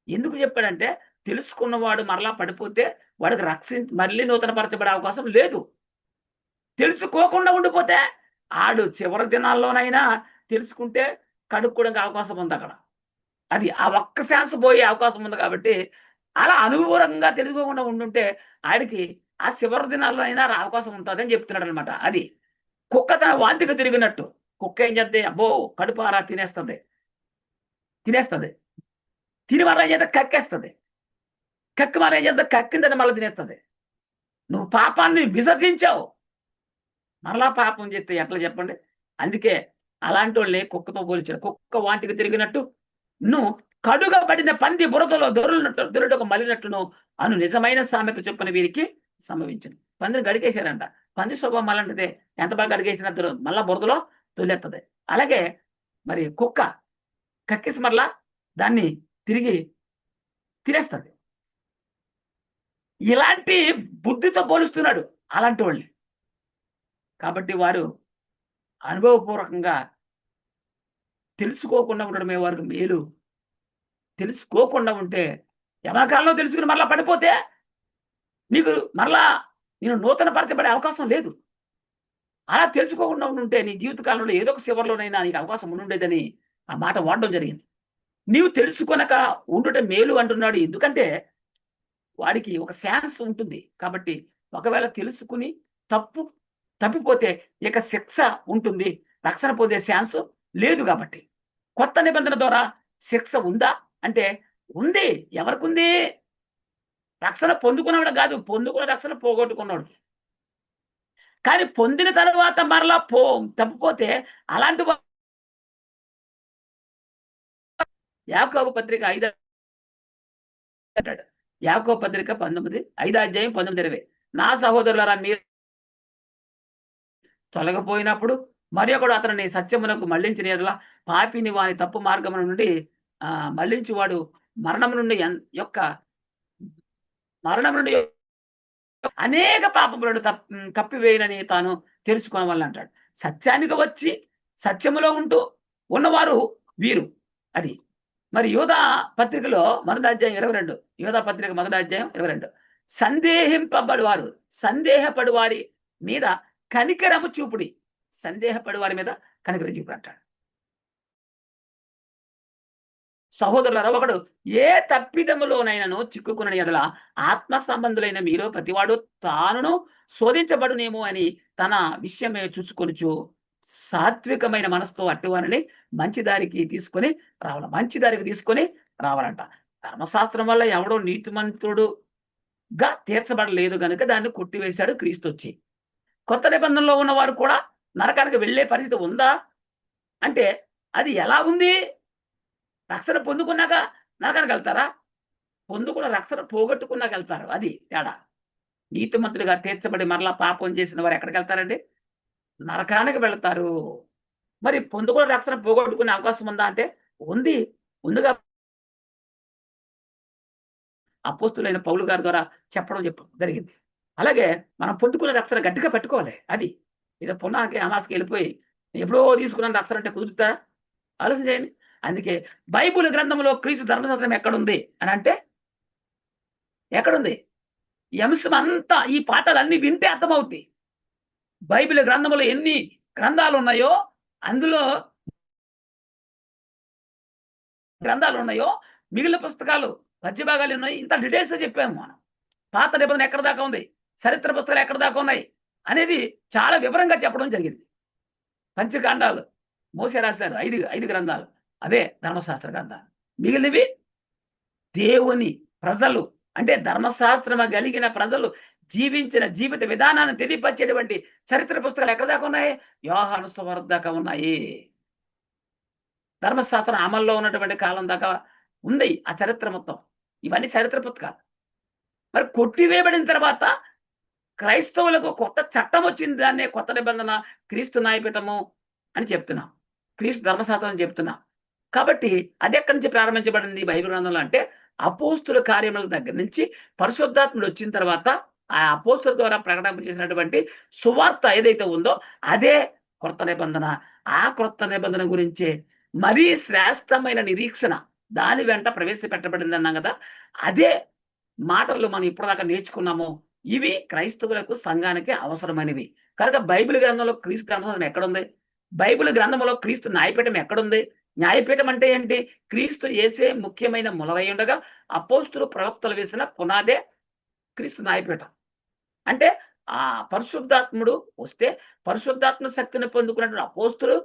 ఎందుకు చెప్పాడంటే తెలుసుకున్నవాడు మరలా పడిపోతే వాడికి మళ్ళీ నూతన పరచబడే అవకాశం లేదు. తెలుసుకోకుండా ఉండిపోతే ఆడు చివరి దినాల్లోనైనా తెలుసుకుంటే కడుక్కోవడానికి అవకాశం ఉంది అక్కడ. అది ఆ ఒక్క ఛాన్స్ పోయే అవకాశం ఉంది కాబట్టి అలా అనుభవరంగా తెలుసుకోకుండా ఉండుంటే ఆడికి ఆ చివరి దినాల్లో అయినా అవకాశం ఉంటుందని చెప్తున్నాడనమాట. అది కుక్క తన వాంతికి తిరిగినట్టు. కుక్క ఏం చేద్ది, అబ్బో కడుపారా తినేస్తుంది. తిని మళ్ళీ ఏం చేద్దా కక్కేస్తుంది. కక్కి మళ్ళీ ఏం చేద్దా కక్కిందని మళ్ళీ తినేస్తుంది. నువ్వు పాపాన్ని విసర్జించావు, మరలా పాపం చేస్తే ఎట్లా చెప్పండి? అందుకే అలాంటి వాళ్ళని కుక్కతో పోల్చాడు. కుక్క వాంతికి తిరిగినట్టు నువ్వు కడుగబడిన పంది బురదలో దొరుటకు మలినట్టును అను నిజమైన సామెత చొప్పున వీరికి సంభవించింది. పందిని గడికేశారంట. పంది స్వభావం అలాంటిదే. ఎంత బాగా గడిగేసిన మళ్ళా బురదలో తొలెత్తది. అలాగే మరి కుక్క కక్కిసి మరలా దాన్ని తిరిగి తినేస్తుంది. ఇలాంటి బుద్ధితో పోలుస్తున్నాడు అలాంటి వాళ్ళని. కాబట్టి వారు అనుభవపూర్వకంగా తెలుసుకోకుండా ఉండడమే వారికి మేలు. తెలుసుకోకుండా ఉంటే యమకాలంలో తెలుసుకుని మరలా పడిపోతే నీకు మరలా నేను నూతన పరచబడే అవకాశం లేదు. అలా తెలుసుకోకుండా ఉంటే నీ జీవితకాలంలో ఏదో ఒక చివరిలోనైనా నీకు అవకాశం ఉండుండేదని ఆ మాట వాడడం జరిగింది. నీవు తెలుసుకొనక ఉండుట మేలు అంటున్నాడు. ఎందుకంటే వాడికి ఒక ఛాన్స్ ఉంటుంది కాబట్టి ఒకవేళ తెలుసుకుని తప్పిపోతే ఇక శిక్ష ఉంటుంది, రక్షణ పొందే ఛాన్స్ లేదు. కాబట్టి కొత్త నిబంధన ద్వారా శిక్ష ఉందా అంటే ఉంది. ఎవరికి ఉంది? రక్షణ పొందుకున్నవాడు కాదు, పొందుకున్న రక్షణ పోగొట్టుకున్నాడు. కానీ పొందిన తర్వాత మరలా తప్పిపోతే అలాంటి యాకోబు పత్రిక 5 అంటాడు. యాకోబు పత్రిక 5:19-20 నా సహోదరులారా, మీరు తొలగిపోయినప్పుడు మరి ఒకడు అతనిని సత్యమునకు మళ్లించిన యెడల పాపిని వాని తప్పు మార్గము నుండి మళ్లించువాడు మరణం నుండి అనేక పాపములను కప్పివేయనని తాను తెలుసుకోవాలని అంటాడు. సత్యానికి వచ్చి సత్యములో ఉంటూ ఉన్నవారు వీరు. అది మరి యోధా పత్రికలో మొదటి అధ్యాయం 22, యోధా పత్రిక మొదటి అధ్యాయం 22, సందేహపడు వారి మీద కనికరము చూపుడి. సందేహపడి వారి మీద కనికరం చూపుడు అంటాడు. సహోదరులారా, ఒకడు ఏ తప్పిదములోనైనాను చిక్కుకున్న యెడల ఆత్మ సంబంధులైన మీలో ప్రతివాడు తానును శోధించబడునేమో అని తన విషయమే చూసుకొనుచు సాత్వికమైన మనసుతో అట్టివారిని మంచి దారికి తీసుకొని రావాలంట. ధర్మశాస్త్రం వల్ల ఎవడో నీతిమంతుడుగా తీర్చబడలేదు కనుక దాన్ని కొట్టివేశాడు క్రీస్తు వచ్చి. కొత్త నిబంధనలో ఉన్నవారు కూడా నరకానికి వెళ్ళే పరిస్థితి ఉందా అంటే అది ఎలా ఉంది? రక్షణ పొందుకున్నాక నరకానికి వెళ్తారా? పొందుకున్న రక్షణ పోగొట్టుకున్నాక వెళ్తారు. అది తేడా. నీతిమంతుడిగా తీర్చబడి మరలా పాపం చేసిన వారు ఎక్కడికి వెళ్తారండి? నరకానికి వెళ్తారు. మరి పొందుకున్న రక్షణ పోగొట్టుకునే అవకాశం ఉందా అంటే ఉందిగా. అపోస్తులైన పౌలు గారి ద్వారా చెప్పడం జరిగింది. అలాగే మనం పొందుకున్న రక్షణ గట్టిగా పెట్టుకోవాలి. అది ఏదో పునాకి అమాసకి వెళ్ళిపోయి ఎప్పుడో తీసుకున్న రక్షణ అంటే కుదురుతారా? ఆలోచన చేయండి. అందుకే బైబిల్ గ్రంథంలో క్రీస్తు ధర్మశాస్త్రం ఎక్కడుంది అని అంటే ఎక్కడుంది? ఈ అంశం అంతా ఈ పాఠాలన్నీ వింటే అర్థమవుతాయి. బైబిల్ గ్రంథంలో ఎన్ని గ్రంథాలు ఉన్నాయో అందులో మిగిలిన పుస్తకాలు పద్య భాగాలు ఉన్నాయి. ఇంత డీటెయిల్స్ చెప్పాము మనం. పాత నిబంధన ఎక్కడ దాకా ఉంది, చరిత్ర పుస్తకాలు ఎక్కడ దాకా ఉన్నాయి అనేది చాలా వివరంగా చెప్పడం జరిగింది. పంచకాండాలు మోసే రాశారు, 5 గ్రంథాలు, అవే ధర్మశాస్త్ర గ్రంథాలు. మిగిలినవి దేవుని ప్రజలు అంటే ధర్మశాస్త్రం కలిగిన ప్రజలు జీవించిన జీవిత విధానాన్ని తెలియపరిచేటువంటి చరిత్ర పుస్తకాలు ఎక్కడ దాకా ఉన్నాయి? యోహాను సువార్త దాకా ఉన్నాయి. ధర్మశాస్త్రం అమల్లో ఉన్నటువంటి కాలం దాకా ఉంది ఆ చరిత్ర మొత్తం. ఇవన్నీ చరిత్ర పుస్తకాలు. మరి కొట్టివేయబడిన తర్వాత క్రైస్తవులకు కొత్త చట్టం వచ్చింది. దాన్నే కొత్త నిబంధన క్రీస్తు న్యాయపీఠము అని చెప్తున్నాం, క్రీస్తు ధర్మశాస్త్రం అని చెప్తున్నాం. కాబట్టి అది ఎక్కడి నుంచి ప్రారంభించబడింది బైబిల్ గ్రంథంలో అంటే అపోస్తుల కార్యముల దగ్గర నుంచి పరిశుద్ధాత్ముడు వచ్చిన తర్వాత ఆ అపోస్తుల ద్వారా ప్రకటన చేసినటువంటి సువార్త ఏదైతే ఉందో అదే కొత్త నిబంధన. ఆ కొత్త నిబంధన గురించే మరీ శ్రేష్టమైన నిరీక్షణ దాని వెంట ప్రవేశపెట్టబడింది అన్నాం కదా. అదే మాటలు మనం ఇప్పటిదాకా నేర్చుకున్నామో ఇవి క్రైస్తవులకు సంఘానికి అవసరమైనవి. కనుక బైబిల్ గ్రంథంలో క్రీస్తు ధర్మశాస్త్రం ఎక్కడుంది? బైబిల్ గ్రంథంలో క్రీస్తు న్యాయపీఠం ఎక్కడుంది? న్యాయపీఠం అంటే ఏంటి? క్రీస్తు యేసే ముఖ్యమైన మొలవై ఉండగా అపోస్తులు ప్రవక్తలు వేసిన పునాదే క్రీస్తు న్యాయపీఠం. అంటే ఆ పరిశుద్ధాత్ముడు వస్తే పరిశుద్ధాత్మ శక్తిని పొందుకున్నటువంటి అపోస్తులు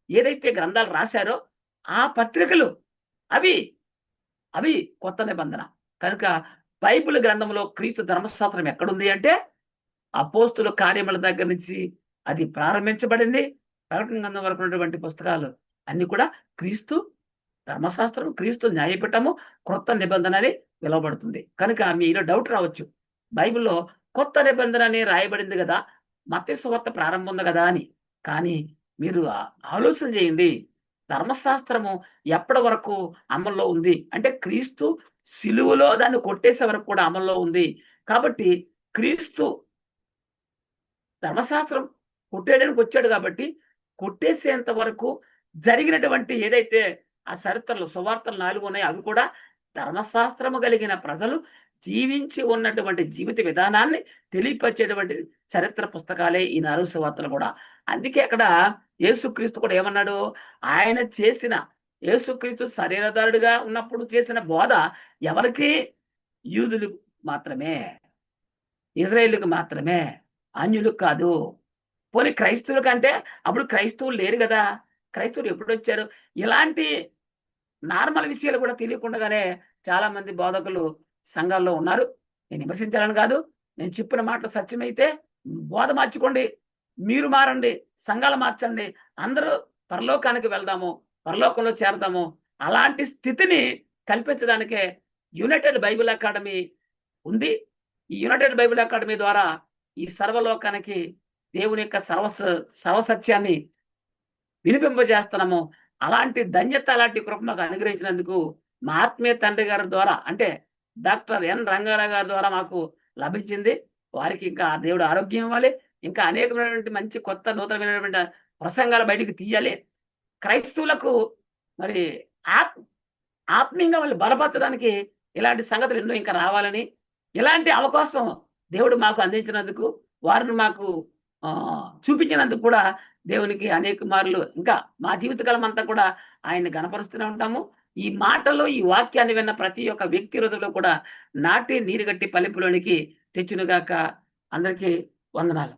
ఏదైతే గ్రంథాలు రాశారో ఆ పత్రికలు అవి అవి కొత్త నిబంధన. కనుక బైబిల్ గ్రంథంలో క్రీస్తు ధర్మశాస్త్రం ఎక్కడుంది అంటే అపోస్తుల కార్యముల దగ్గర నుంచి అది ప్రారంభించబడింది. ప్రకటన గ్రంథం వరకు ఉన్నటువంటి పుస్తకాలు అన్ని కూడా క్రీస్తు ధర్మశాస్త్రం, క్రీస్తు న్యాయపీఠము, క్రొత్త నిబంధన అని పిలువబడుతుంది. కనుక మీలో డౌట్ రావచ్చు. బైబిల్‌లో కొత్త నిబంధన అని రాయబడింది గదా! మత్తయి సువార్త ప్రారంభం ఉంది గదా! అని. కానీ మీరు ఆలోచన చేయండి. ధర్మశాస్త్రము ఎప్పటి వరకు అమల్లో ఉంది? అంటే క్రీస్తు సిలువలో దాన్ని కొట్టేసే వరకు కూడా అమల్లో ఉంది. కాబట్టి క్రీస్తు ధర్మశాస్త్రం కొట్టేయడానికి వచ్చాడు కాబట్టి, కొట్టేసేంత వరకు జరిగినటువంటి ఏదైతే ఆ చరిత్రలు, సువార్తలు 4 ఉన్నాయో అవి కూడా ధర్మశాస్త్రము కలిగిన ప్రజలు జీవించి ఉన్నటువంటి జీవిత విధానాన్ని తెలియపరిచేటువంటి చరిత్ర పుస్తకాలే ఈ 4 సువార్తలు కూడా. అందుకే అక్కడ యేసుక్రీస్తు కూడా ఏమన్నాడు? ఆయన చేసిన యేసుక్రీస్తు శరీరధారుడిగా ఉన్నప్పుడు చేసిన బోధ ఎవరికి? యూదులకు మాత్రమే. ఇజ్రాయేలుకి మాత్రమే. అన్యులకు కాదు. పోనీ క్రైస్తవులకంటే అప్పుడు క్రైస్తవులు లేరు గదా! క్రైస్తవులు ఎప్పుడొచ్చారు? ఇలాంటి నార్మల్ విషయాలు కూడా తెలియకుండానే చాలామంది బోధకులు సంఘాల్లో ఉన్నారు. నేను విమర్శించాలని కాదు. నేను చెప్పిన మాటలు సత్యమైతే బోధ మార్చుకోండి. మీరు మారండి. సంఘాలు మార్చండి. అందరూ పరలోకానికి వెళ్దాము. పరలోకంలో చేరదాము. అలాంటి స్థితిని కల్పించడానికే యునైటెడ్ బైబిల్ అకాడమీ ఉంది. ఈ యునైటెడ్ బైబిల్ అకాడమీ ద్వారా ఈ సర్వలోకానికి దేవుని యొక్క సర్వసత్యాన్ని వినిపింపజేస్తున్నాము. అలాంటి ధన్యత, అలాంటి కృప మాకు అనుగ్రహించినందుకు మా ఆత్మీయ తండ్రి గారి ద్వారా అంటే డాక్టర్ ఎన్ రంగారావు గారి ద్వారా మాకు లభించింది. వారికి ఇంకా దేవుడు ఆరోగ్యం ఇవ్వాలి. ఇంకా అనేకమైనటువంటి మంచి కొత్త నూతనమైనటువంటి ప్రసంగాలు బయటికి తీయాలి. క్రైస్తవులకు మరి ఆత్ ఆత్మీయంగా వాళ్ళు బలపరచడానికి ఇలాంటి సంగతులు ఎన్నో ఇంకా రావాలని, ఇలాంటి అవకాశం దేవుడు మాకు అందించినందుకు, వారిని మాకు చూపించినందుకు కూడా దేవునికి అనేక మార్లు ఇంకా మా జీవితకాలం అంతా కూడా ఆయన్ని గణపరుస్తూనే ఉంటాము. ఈ మాటలో ఈ వాక్యాన్ని విన్న ప్రతి ఒక్క వ్యక్తి హృదయంలో కూడా నాటి నీరుగట్టి ఫలింపులోనికి తెచ్చునుగాక. అందరికీ వందనాలు.